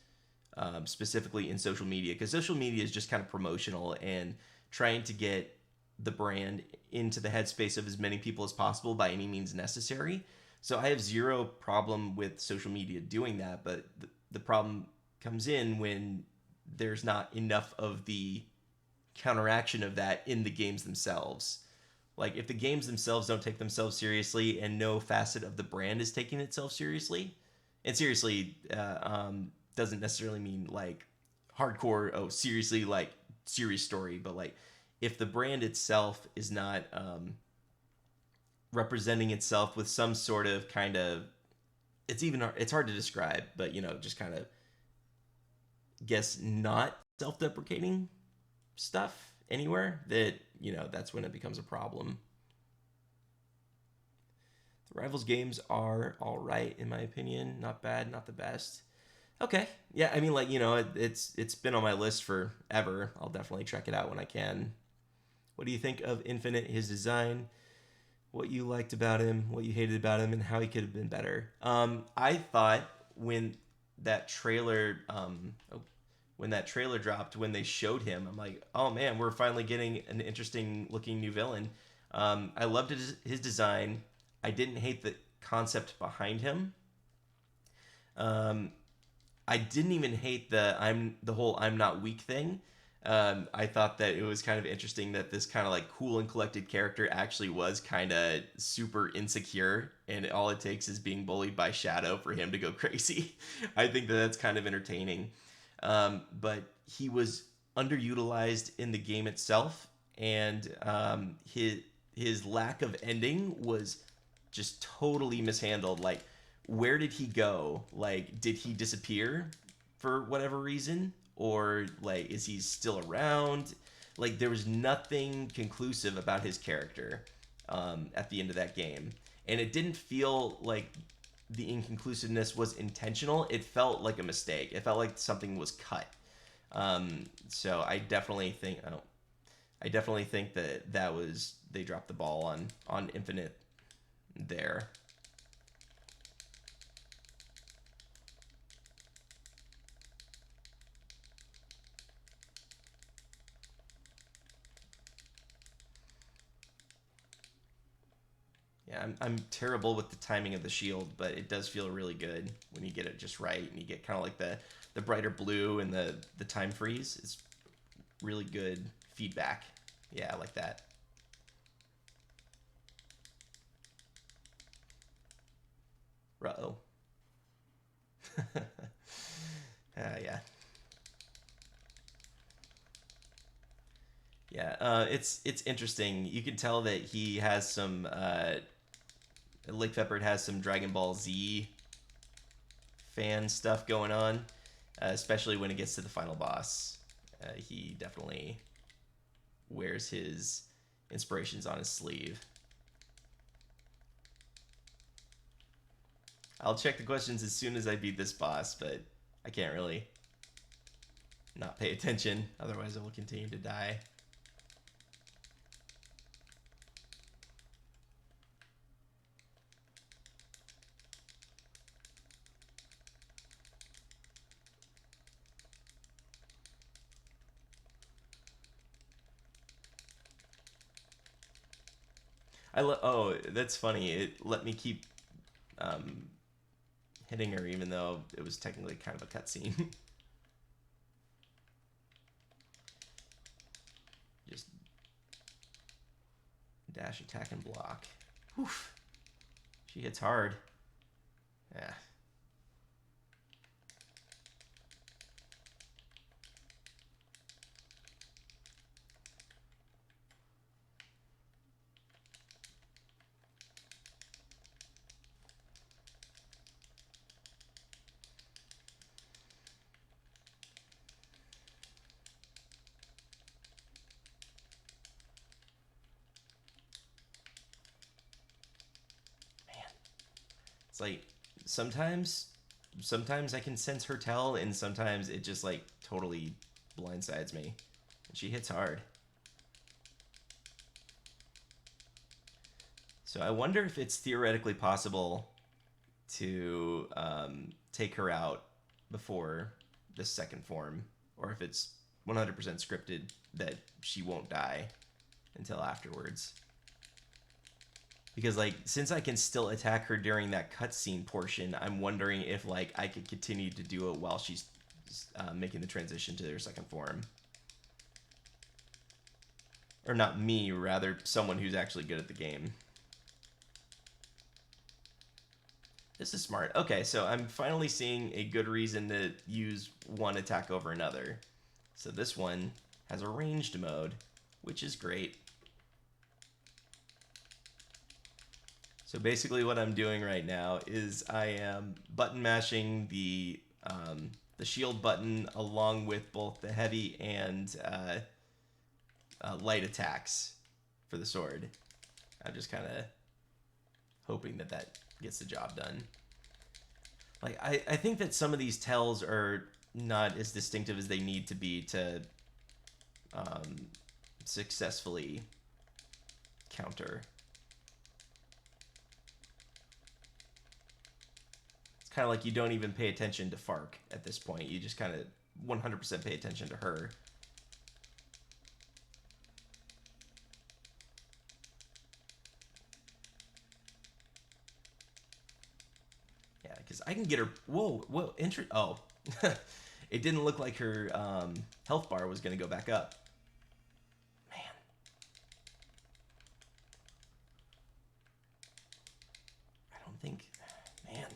specifically in social media, because social media is just kind of promotional and trying to get the brand into the headspace of as many people as possible by any means necessary. So I have zero problem with social media doing that, but the problem comes in when there's not enough of the counteraction of that in the games themselves. Like, if the games themselves don't take themselves seriously and no facet of the brand is taking itself seriously, and seriously doesn't necessarily mean like hardcore, oh, seriously, like serious story, but like if the brand itself is not representing itself with some sort of kind of, it's hard to describe, but just kind of guess not self-deprecating stuff anywhere, that that's when it becomes a problem. The Rivals games are all right in my opinion, not bad, not the best. Okay, yeah, I mean, like, it's been on my list forever. I'll definitely check it out when I can. What do you think of Infinite, his design, what you liked about him, what you hated about him, and how he could have been better? I thought when that trailer dropped, when they showed him, I'm like, oh man, we're finally getting an interesting looking new villain. I loved his design. I didn't hate the concept behind him. I didn't even hate the whole I'm not weak thing. I thought that it was kind of interesting that this kind of like cool and collected character actually was kind of super insecure, and all it takes is being bullied by Shadow for him to go crazy. I think that's kind of entertaining. But he was underutilized in the game itself, and his lack of ending was just totally mishandled. Like, where did he go? Like, did he disappear for whatever reason? Or, like, is he still around? Like, there was nothing conclusive about his character at the end of that game. And it didn't feel like the inconclusiveness was intentional. It felt like a mistake. It felt like something was cut. So I definitely think that was, they dropped the ball on Infinite there. Yeah, I'm terrible with the timing of the shield, but it does feel really good when you get it just right, and you get kind of like the brighter blue and the time freeze. It's really good feedback. Yeah, I like that. Uh-oh. Yeah. Yeah, it's interesting. You can tell that he has some Lake Peppered has some Dragon Ball Z fan stuff going on, especially when it gets to the final boss. He definitely wears his inspirations on his sleeve. I'll check the questions as soon as I beat this boss, but I can't really not pay attention, otherwise I will continue to die. Oh, that's funny. It let me keep um, hitting her even though it was technically kind of a cutscene. Just dash, attack, and block. Oof. She hits hard. Yeah. It's like sometimes sometimes I can sense her tell, and sometimes it just like totally blindsides me. And she hits hard. So I wonder if it's theoretically possible to take her out before the second form, or if it's 100% scripted that she won't die until afterwards. Because like since I can still attack her during that cutscene portion, I'm wondering if like I could continue to do it while she's making the transition to their second form. Or not me, rather someone who's actually good at the game. This is smart. Okay, so I'm finally seeing a good reason to use one attack over another. So this one has a ranged mode, which is great. So basically what I'm doing right now is I am button mashing the shield button along with both the heavy and light attacks for the sword. I'm just kind of hoping that that gets the job done. Like I think that some of these tells are not as distinctive as they need to be to successfully counter. It's kind of like you don't even pay attention to Fark at this point. You just kind of 100% pay attention to her. Yeah, because I can get her. Whoa. Oh, it didn't look like her health bar was going to go back up. Man. I don't think. Man.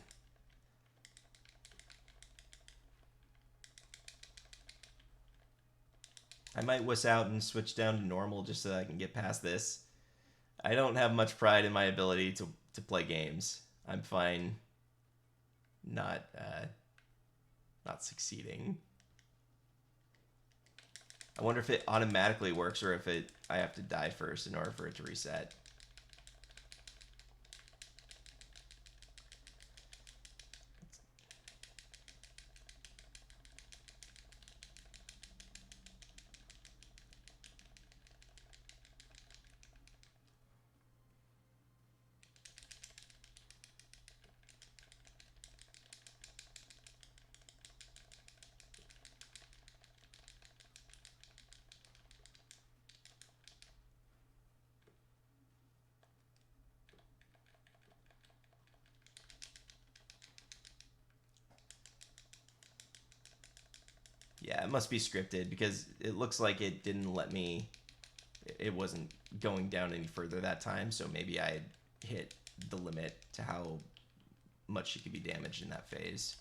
I might wuss out and switch down to normal just so I can get past this. I don't have much pride in my ability to play games. I'm fine not not succeeding. I wonder if it automatically works or if I have to die first in order for it to reset. Yeah, it must be scripted because it looks like it didn't let me. It wasn't going down any further that time, so maybe I hit the limit to how much she could be damaged in that phase.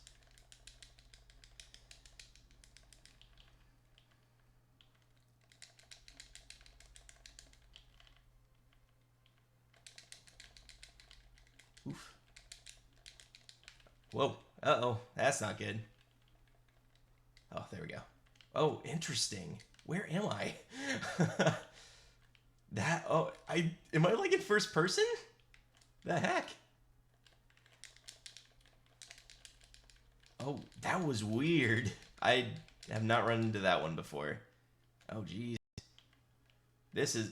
Oof. Whoa. Uh-oh. That's not good. Oh, there we go. Oh, interesting. Where am I? Am I like in first person? The heck? Oh, that was weird. I have not run into that one before. Oh, geez. This is...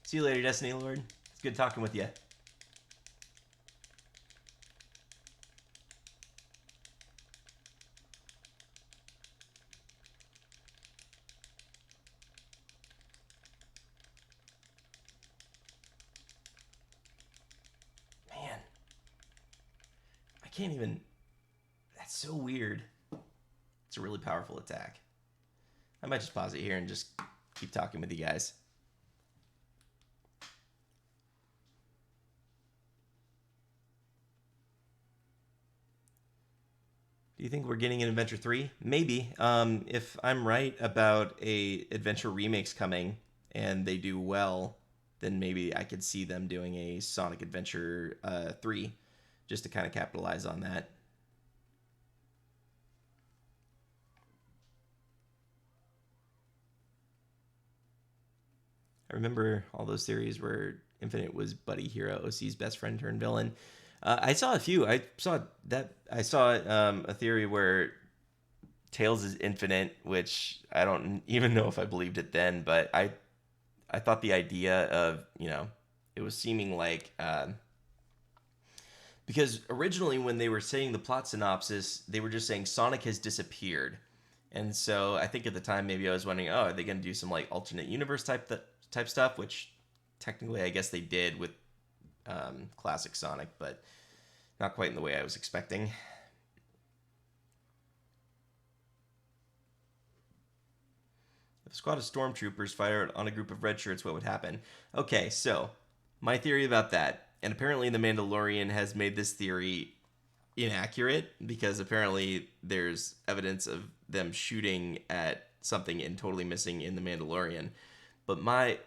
See you later, Destiny Lord. It's good talking with you. Man. I can't even... That's so weird. It's a really powerful attack. I might just pause it here and just keep talking with you guys. Do you think we're getting an Adventure 3? Maybe. If I'm right about a Adventure remakes coming and they do well, then maybe I could see them doing a Sonic Adventure 3 just to kind of capitalize on that. I remember all those theories where Infinite was Buddy Hero, OC's best friend turned villain. I saw a few. I saw a theory where Tails is infinite, which I don't even know if I believed it then, but I thought the idea of, it was seeming like because originally when they were saying the plot synopsis, they were just saying Sonic has disappeared. And so I think at the time maybe I was wondering, oh, are they going to do some like alternate universe type stuff, which technically I guess they did with classic Sonic, but not quite in the way I was expecting. If a squad of stormtroopers fired on a group of red shirts, what would happen? Okay, so my theory about that, and apparently The Mandalorian has made this theory inaccurate because apparently there's evidence of them shooting at something and totally missing in The Mandalorian. But my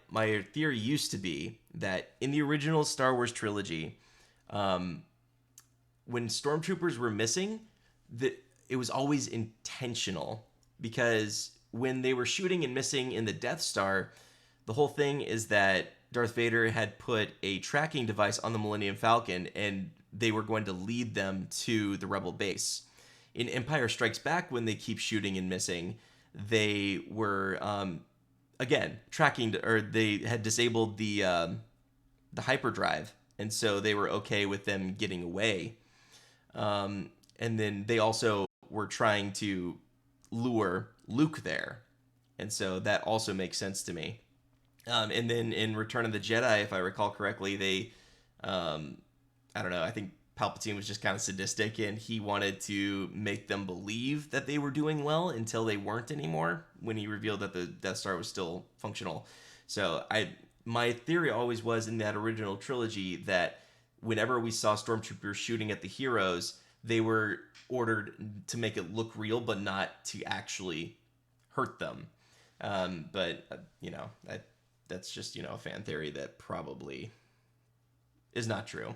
theory used to be that in the original Star Wars trilogy, when stormtroopers were missing, it was always intentional because when they were shooting and missing in the Death Star, the whole thing is that Darth Vader had put a tracking device on the Millennium Falcon and they were going to lead them to the Rebel base. In Empire Strikes Back, when they keep shooting and missing, they were again tracking, or they had disabled the hyperdrive, and so they were okay with them getting away. And then they also were trying to lure Luke there, and so that also makes sense to me. And then in Return of the Jedi, if I recall correctly, they, I don't know, I think Palpatine was just kind of sadistic and he wanted to make them believe that they were doing well until they weren't anymore when he revealed that the Death Star was still functional. So my theory always was in that original trilogy that whenever we saw stormtroopers shooting at the heroes, they were ordered to make it look real, but not to actually hurt them. But that's just, a fan theory that probably is not true.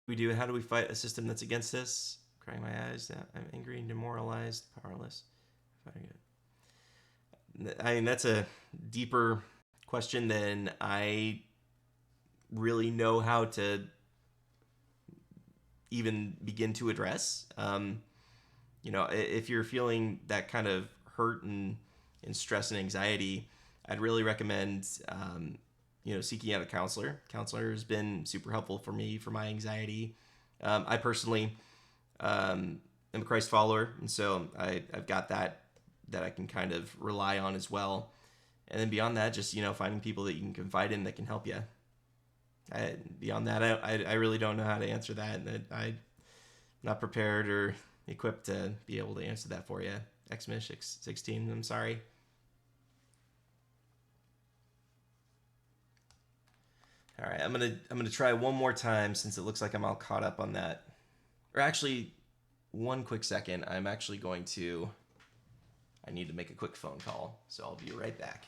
How do we fight a system that's against us? Crying my eyes, I'm angry, demoralized, powerless. I mean, that's a deeper question than I really know how to even begin to address. If you're feeling that kind of hurt and stress and anxiety, I'd really recommend, seeking out a counselor. Counselor has been super helpful for me for my anxiety. I personally am a Christ follower, and so I've got that that I can kind of rely on as well. And then beyond that, just finding people that you can confide in that can help you. Beyond that, I really don't know how to answer that, and I'm not prepared or equipped to be able to answer that for you. Xmish 16. I'm sorry. All right, I'm gonna try one more time since it looks like I'm all caught up on that. Or actually, one quick second. I'm actually going to. I need to make a quick phone call, so I'll be right back.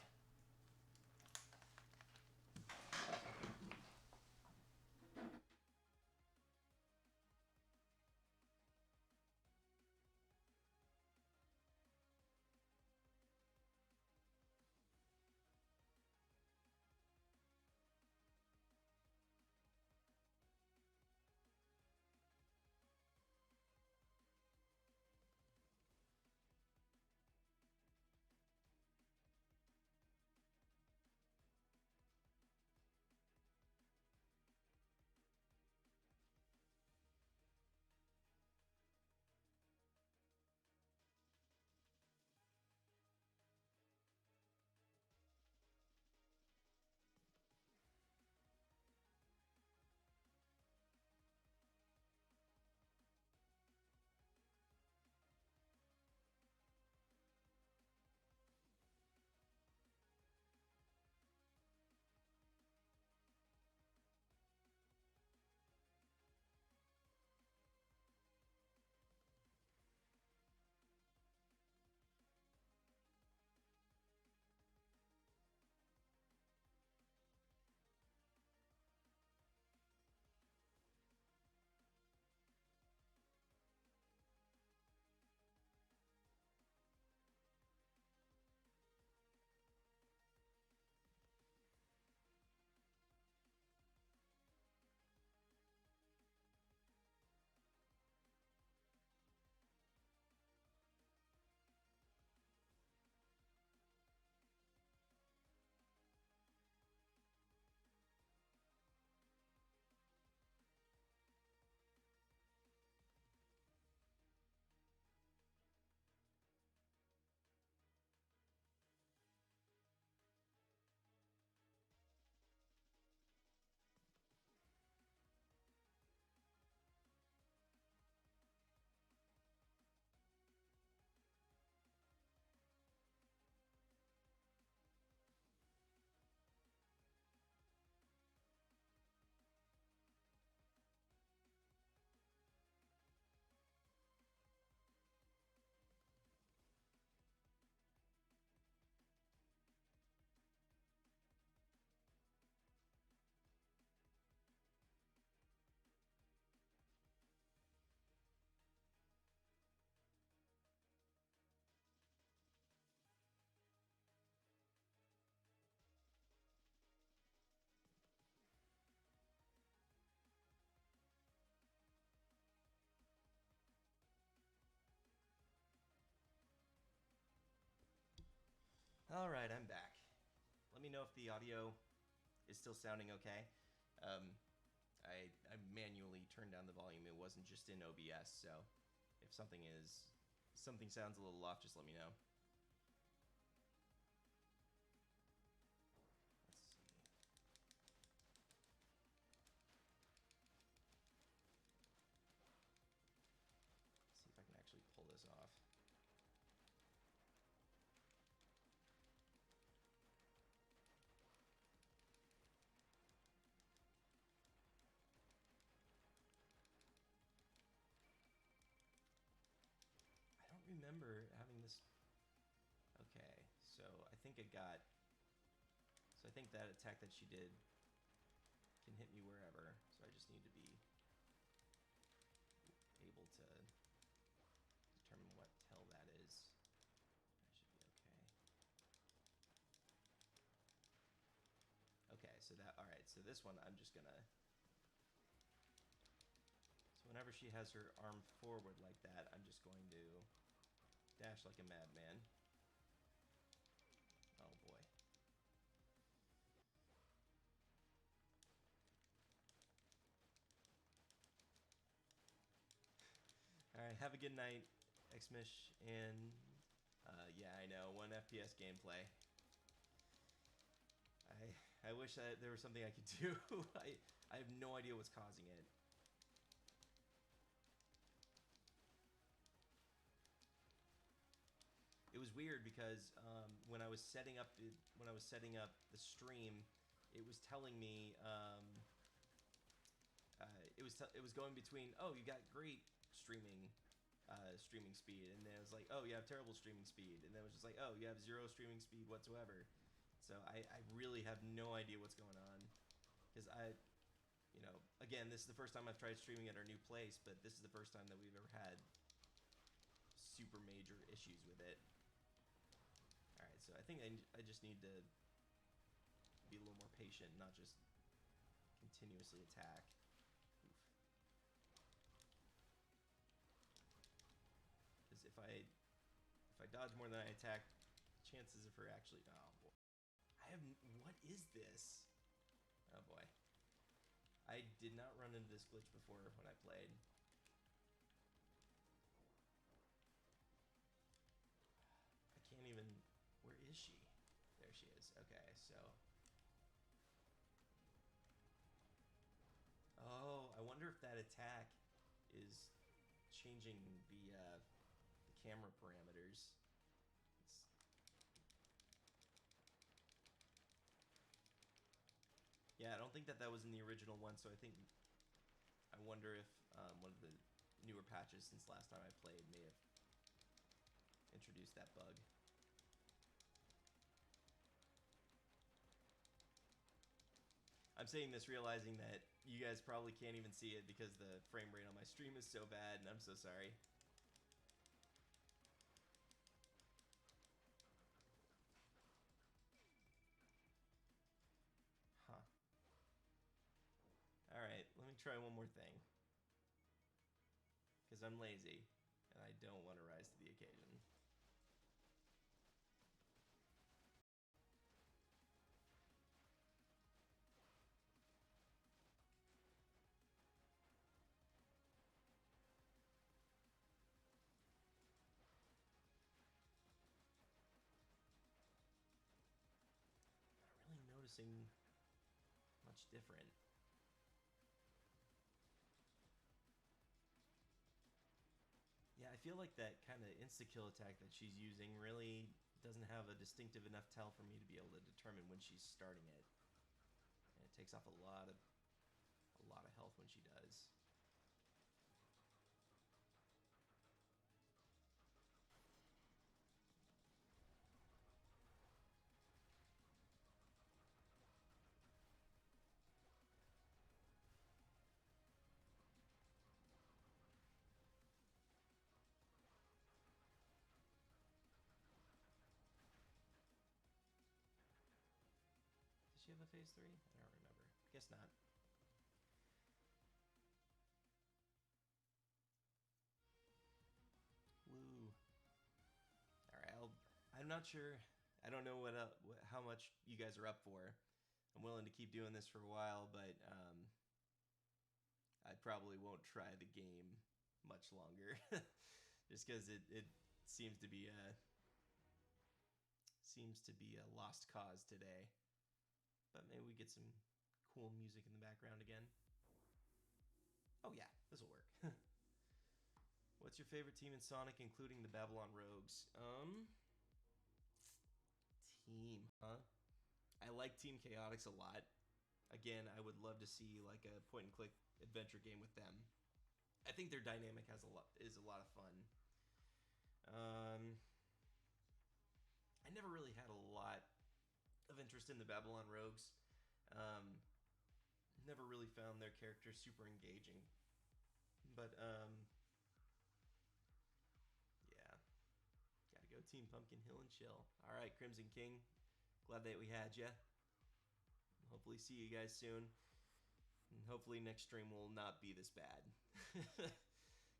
All right, I'm back. Let me know if the audio is still sounding okay. Um, I manually turned down the volume. It wasn't just in OBS, so if something sounds a little off, just let me know. Let's see. Let's see if I can actually pull this off. I don't remember having this. Okay, so I think it got. So I think that attack that she did can hit me wherever. So I just need to be able to determine what hell that is. That should be okay. Okay, so that, all right, so this one I'm just gonna, so whenever she has her arm forward like that, I'm just going to dash like a madman. Oh boy. All right, have a good night, Xmish, and Yeah, I know. 1 FPS gameplay. I wish that there was something I could do. I have no idea what's causing it. It was weird because when I was setting up the stream, it was telling me it was going between, oh, you got great streaming speed, and then it was like, oh, you have terrible streaming speed, and then it was just like, oh, you have 0 streaming speed whatsoever. So I really have no idea what's going on, because you know, again, this is the first time I've tried streaming at our new place, but this is the first time that we've ever had super major issues with it. Alright, so I think I just need to be a little more patient, not just continuously attack. Because if I dodge more than I attack, chances of her actually... Oh, boy. What is this? Oh, boy. I did not run into this glitch before when I played. I can't even... Where is she? There she is. Okay, so... Oh, I wonder if that attack is changing the camera parameters. Yeah, I don't think that was in the original one, so I wonder if one of the newer patches since last time I played may have introduced that bug. I'm saying this realizing that you guys probably can't even see it because the frame rate on my stream is so bad, and I'm so sorry. Huh. Alright, let me try one more thing. Because I'm lazy, and I don't want to rise to the occasion. Not really noticing much different. Yeah, I feel like that kind of insta-kill attack that she's using really doesn't have a distinctive enough tell for me to be able to determine when she's starting it. And it takes off a lot of health when she does. Does she have a phase 3? I don't remember. Guess not. Woo. Alright, I'm not sure. I don't know how much you guys are up for. I'm willing to keep doing this for a while, but I probably won't try the game much longer. Just because it seems to be a lost cause today. But maybe we get some cool music in the background again. Oh yeah, this will work. What's your favorite team in Sonic, including the Babylon Rogues? Team, huh? I like Team Chaotix a lot. Again, I would love to see like a point-and-click adventure game with them. I think their dynamic is a lot of fun. I never really had a lot of interest in the Babylon Rogues. Never really found their characters super engaging. But, yeah. Gotta go Team Pumpkin Hill and chill. Alright, Crimson King. Glad that we had ya. Hopefully see you guys soon. And hopefully next stream will not be this bad.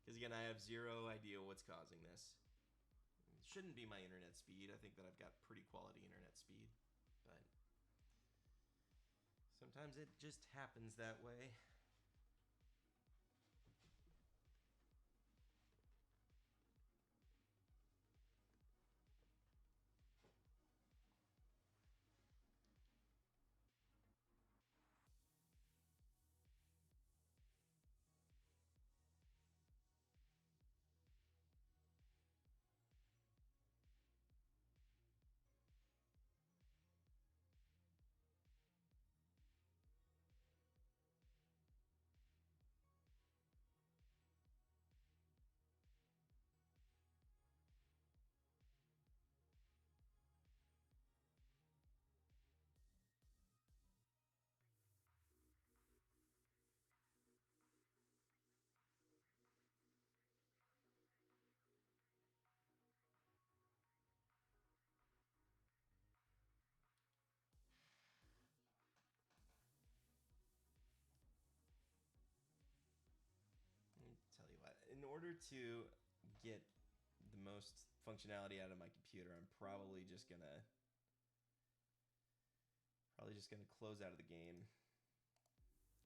Because again, I have zero idea what's causing this. It shouldn't be my internet speed. I think that I've got pretty quality internet speed. But sometimes it just happens that way. order to get the most functionality out of my computer, I'm probably just gonna close out of the game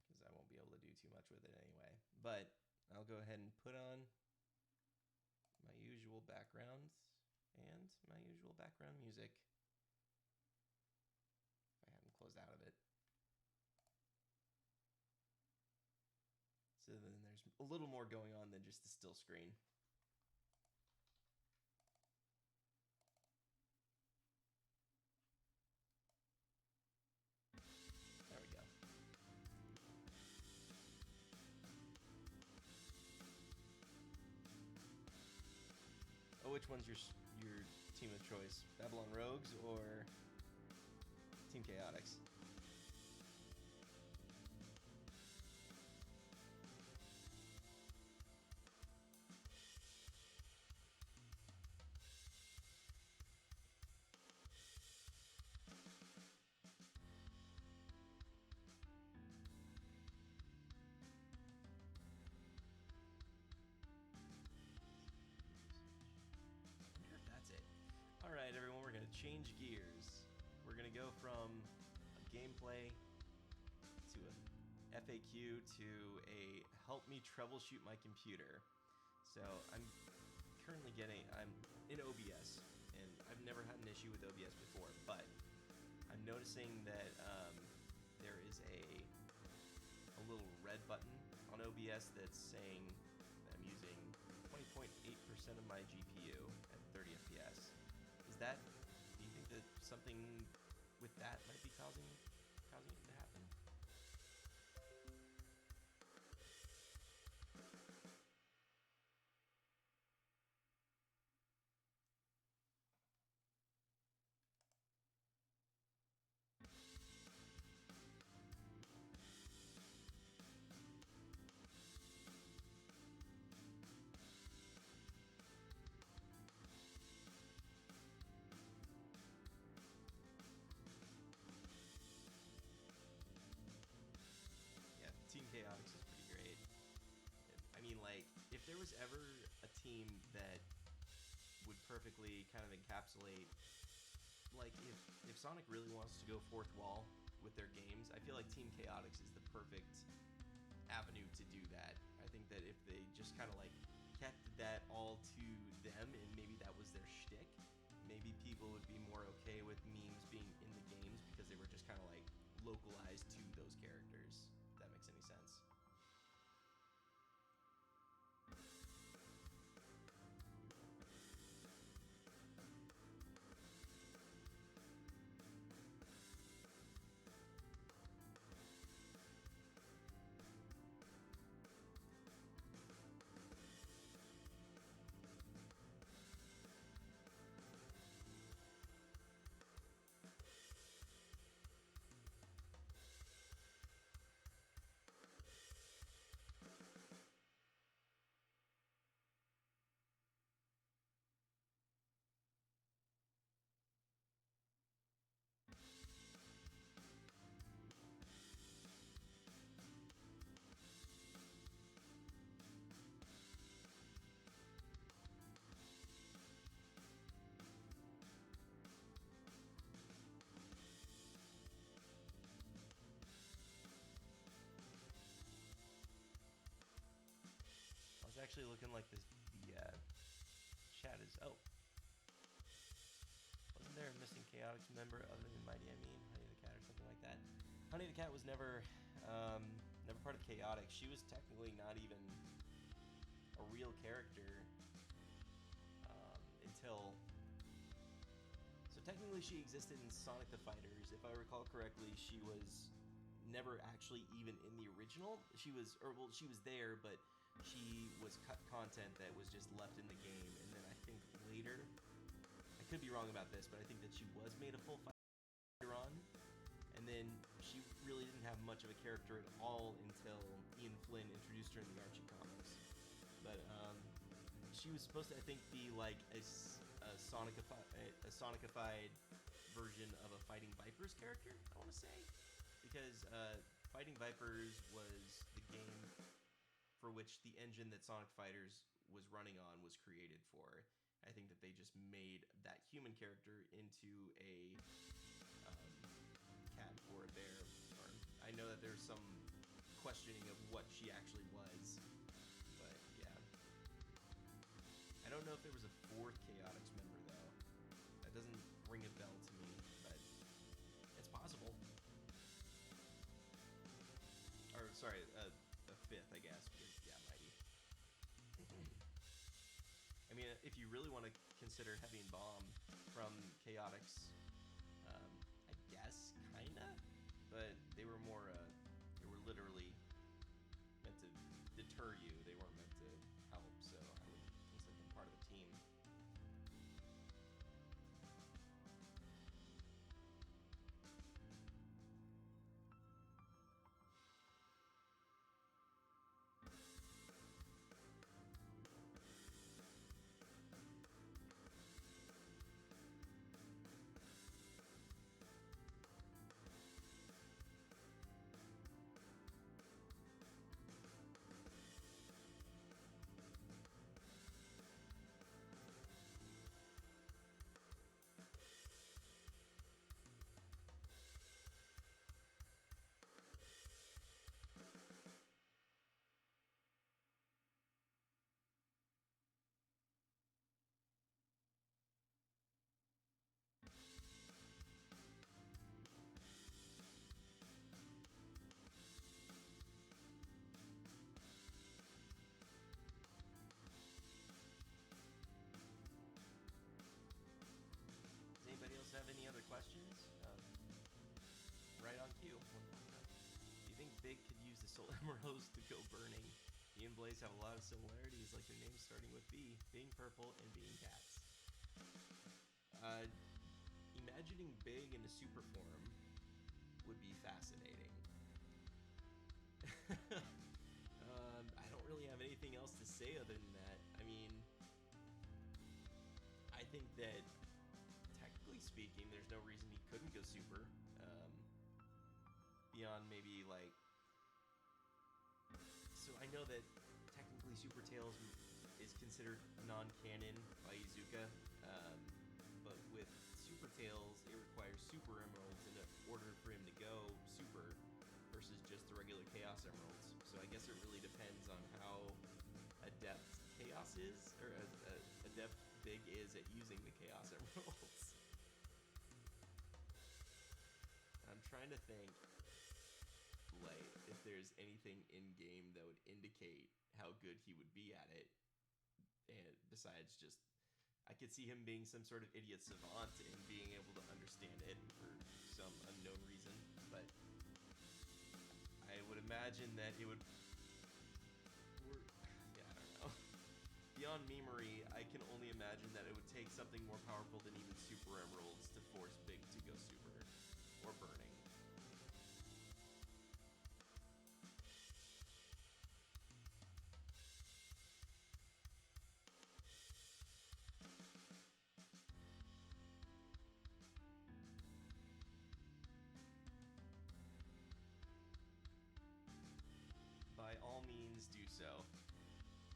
because I won't be able to do too much with it anyway. But I'll go ahead and put on my usual backgrounds and my usual background music. I haven't closed out of it. So then there's a little more going on than just the still screen. There we go. Oh, which one's your team of choice? Babylon Rogues or Team Chaotix? Alright everyone, we're going to change gears. We're going to go from a gameplay to an FAQ to a help me troubleshoot my computer. So I'm in OBS, and I've never had an issue with OBS before, but I'm noticing that there is a little red button on OBS that's saying that I'm using 20.8% of my GPU at 30 FPS. Do you think that something with that might be causing it to happen? Team Chaotix is pretty great. I mean, like, if there was ever a team that would perfectly kind of encapsulate, like, if Sonic really wants to go fourth wall with their games, I feel like Team Chaotix is the perfect avenue to do that. I think that if they just kind of, like, kept that all to them and maybe that was their shtick, maybe people would be more okay with memes being in the games because they were just kind of, like, localized to those characters. If that makes any sense. It's actually looking like the chat is... Oh. Wasn't there a missing Chaotix member other than Mighty I Mean? Honey the Cat or something like that? Honey the Cat was never part of Chaotix. She was technically not even a real character until... So technically she existed in Sonic the Fighters. If I recall correctly, she was never actually even in the original. She was there, but she was cut content that was just left in the game, and then I think later, I could be wrong about this, but I think that she was made a full fight later on, and then she really didn't have much of a character at all until Ian Flynn introduced her in the Archie comics. But she was supposed to, I think, be like a Sonicified version of a Fighting Vipers character, I want to say, because Fighting Vipers was the game for which the engine that Sonic Fighters was running on was created for. I think that they just made that human character into a cat or a bear. Or I know that there's some questioning of what she actually was, but yeah. I don't know if there was a fourth Chaotix member though. That doesn't ring a bell to me, but it's possible. Or sorry, a fifth, I guess. Because, yeah, mighty. I mean, if you really want to consider Heavy and Bomb from Chaotix, I guess kinda, but they were more. They were literally meant to deter you. They weren't meant to help. So I would consider them part of the team. Does anybody else have any other questions? Right on cue. Do you think Big could use the Soul Emeralds to go burning? He and Blaze have a lot of similarities, like their names starting with B, being purple, and being cats. Imagining Big in a super form would be fascinating. I don't really have anything else to say other than that. I mean, I think that technically speaking, there's no reason he couldn't go super. Beyond maybe like... So I know that technically Super Tails is considered non-canon by Iizuka, but with Super Tails, it requires Super Emeralds in order for him to go Super versus just the regular Chaos Emeralds. So I guess it really depends on how adept Chaos is, or adept Big is at using the Chaos Emeralds. I'm trying to think, like, if there's anything in-game that would indicate how good he would be at it, and besides just, I could see him being some sort of idiot savant and being able to understand it for some unknown reason, but I would imagine that it would... Yeah, I don't know. Beyond memery, I can only imagine that it would take something more powerful than even Super Emeralds to force Big to go Super, or Burning. By all means, do so.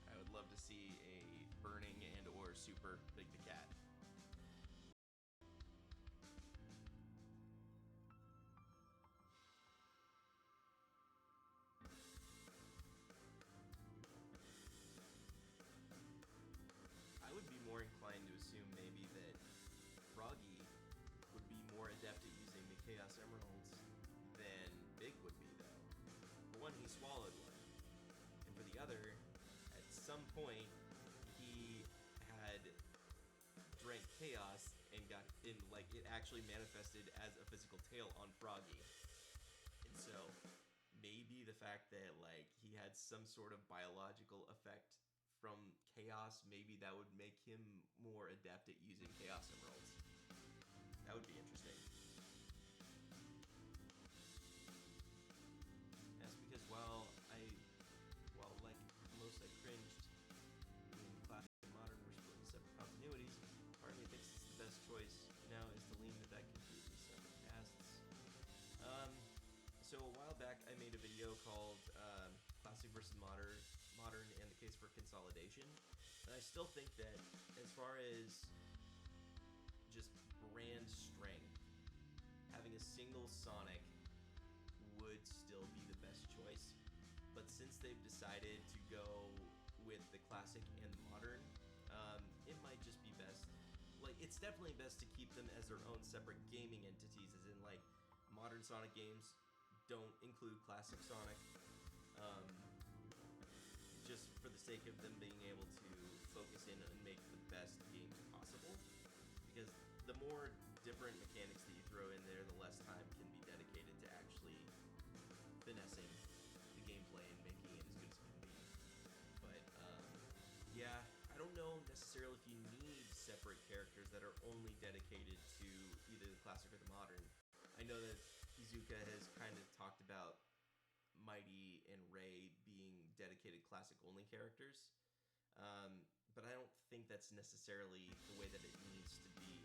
I would love to see a Burning and or Super Big the Cat. I would be more inclined to assume maybe that Froggy would be more adept at using the Chaos Emeralds than Big would be, though. For one, he swallowed one. And for the other, at some point, he had drank Chaos and got in, like, it actually manifested as a physical tail on Froggy. And so, maybe the fact that, like, he had some sort of biological effect from Chaos, maybe that would make him more adept at using Chaos Emeralds. That would be interesting. That's because while like most I cringed when classic and modern were split in separate continuities, part of me thinks it's the best choice now is to lean to that completely separate casts. So a while back I made a video called Classic versus Modern and the Case for Consolidation. And I still think that as far as just brand strength, having a single Sonic would still be the best choice. But since they've decided to go with the classic and the modern, it might just be best. Like, it's definitely best to keep them as their own separate gaming entities, as in, like, modern Sonic games don't include classic Sonic. Just for the sake of them being able to focus in and make the best games possible. Because the more different mechanics that you throw in there, the less time can be dedicated to actually finessing the gameplay and making it as good as it can be. But, yeah, I don't know necessarily if you need separate characters that are only dedicated to either the classic or the modern. I know that Iizuka has kind of talked about Mighty and Ray being dedicated classic-only characters, but I don't think that's necessarily the way that it needs to be,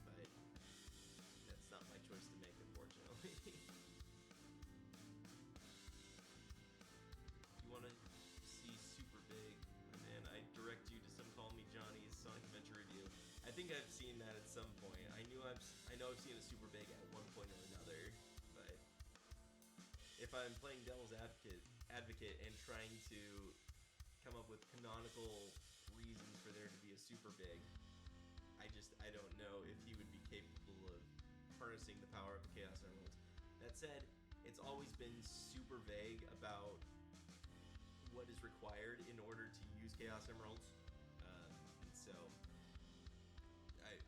but that's not my choice to make, unfortunately. You want to see Super Big, and I direct you to some Call Me Johnny's Sonic Adventure review. I think I've seen that at some point. I know I've seen a Super Big at one point or another, but if I'm playing devil's advocate and trying to come up with canonical reasons for there to be a Super Big, I don't know if he would be capable of harnessing the power of the Chaos Emeralds. That said, it's always been super vague about what is required in order to use Chaos Emeralds. So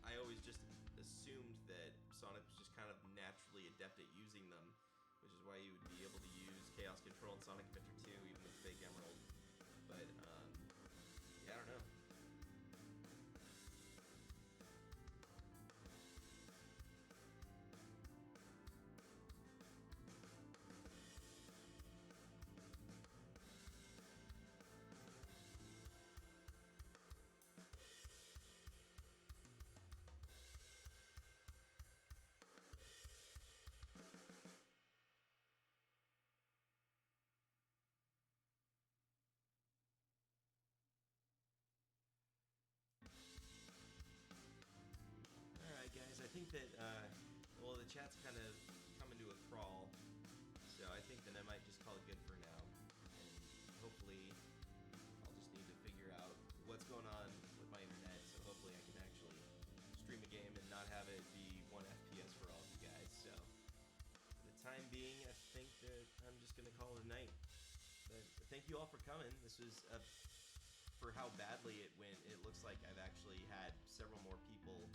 I always just assumed that Sonic was just kind of naturally adept at using them, which is why you would be able to use Chaos Control in Sonic Adventure 2, even with Fake Emerald. But, yeah, I don't know. Alright guys, I think that, well, the chat's kind of coming to a crawl, so I think that I might just call it good for now, and hopefully I'll just need to figure out what's going on with my internet, so hopefully I can actually stream a game and not have it be 1 FPS for all of you guys. So for the time being, I think that I'm just going to call it a night. But thank you all for coming. This was, for how badly it went, it looks like I've actually had several more people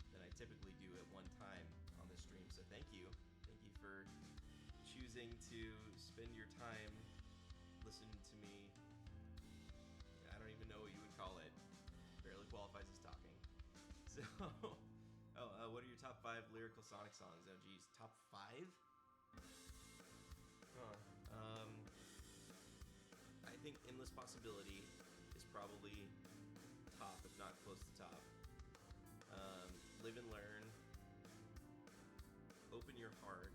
than I typically do at one time on this stream, so thank you. Thank you for choosing to spend your time listening to me. I don't even know what you would call it. Barely qualifies as talking. So, what are your top 5 lyrical Sonic songs? Oh geez, top 5? I think Endless Possibility is probably top, if not close to top. Live and Learn, Open Your Heart.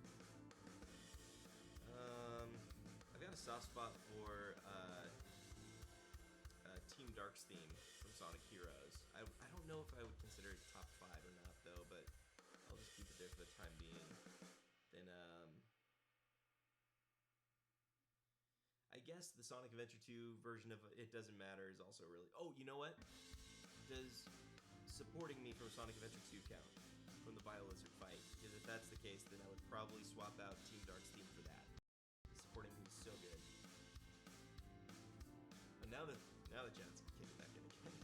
I've got a soft spot for Team Dark's theme from Sonic Heroes. I don't know if I would consider it top 5 or not though, but I'll just keep it there for the time being. Then I guess the Sonic Adventure 2 version of It Doesn't Matter is also really... Oh, you know what? Does supporting me from Sonic Adventure 2 count? From the Bio-Lizard fight? Because if that's the case, then I would probably swap out Team Dark's theme for that. Supporting me is so good. But now that Jet's kicking back in again.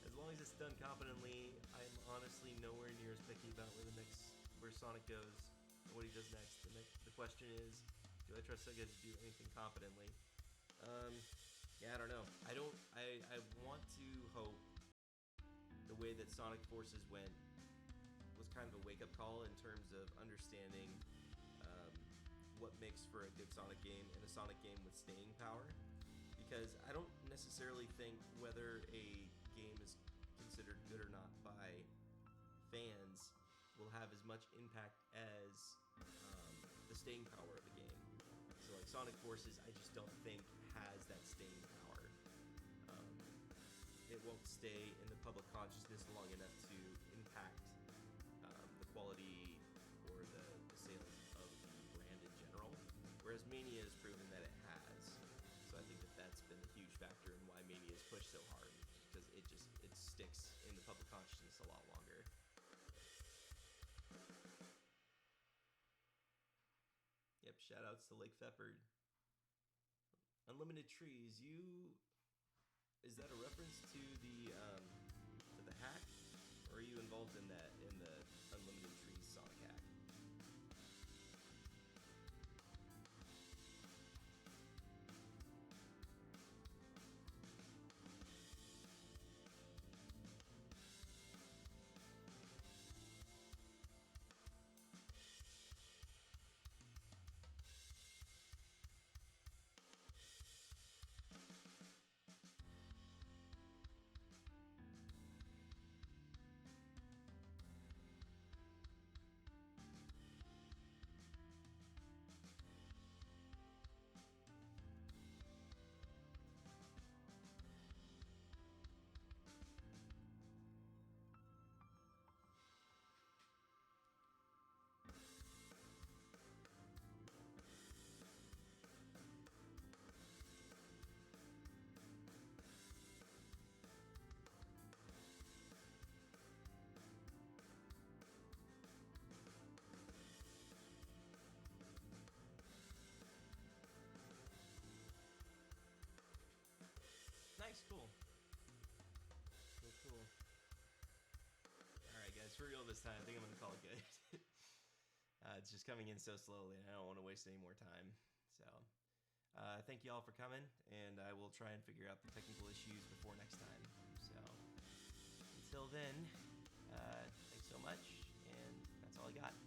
As long as it's done competently, I'm honestly nowhere near as picky about where Sonic goes and what he does next. The question is, do I trust Sega to do anything competently? Yeah, I don't know. I want to hope the way that Sonic Forces went was kind of a wake-up call in terms of understanding what makes for a good Sonic game and a Sonic game with staying power. Because I don't necessarily think whether a game is considered good or not by fans will have as much impact as the staying power of the game. So like Sonic Forces, I just don't think has that staying power. it won't stay in the public consciousness long enough to impact the quality or the sales of the brand in general. Whereas Mania has proven that it has. So I think that's been a huge factor in why Mania is pushed so hard, because it sticks in the public consciousness a lot longer. Yep, shoutouts to Lake Feppard. Unlimited Trees, is that a reference to the hack? Or are you involved in the Unlimited Trees Sonic hack? Nice, cool. Cool. Alright guys, for real this time, I think I'm gonna call it good. It's just coming in so slowly, and I don't want to waste any more time. So, thank you all for coming, and I will try and figure out the technical issues before next time. So, until then, thanks so much, and that's all I got.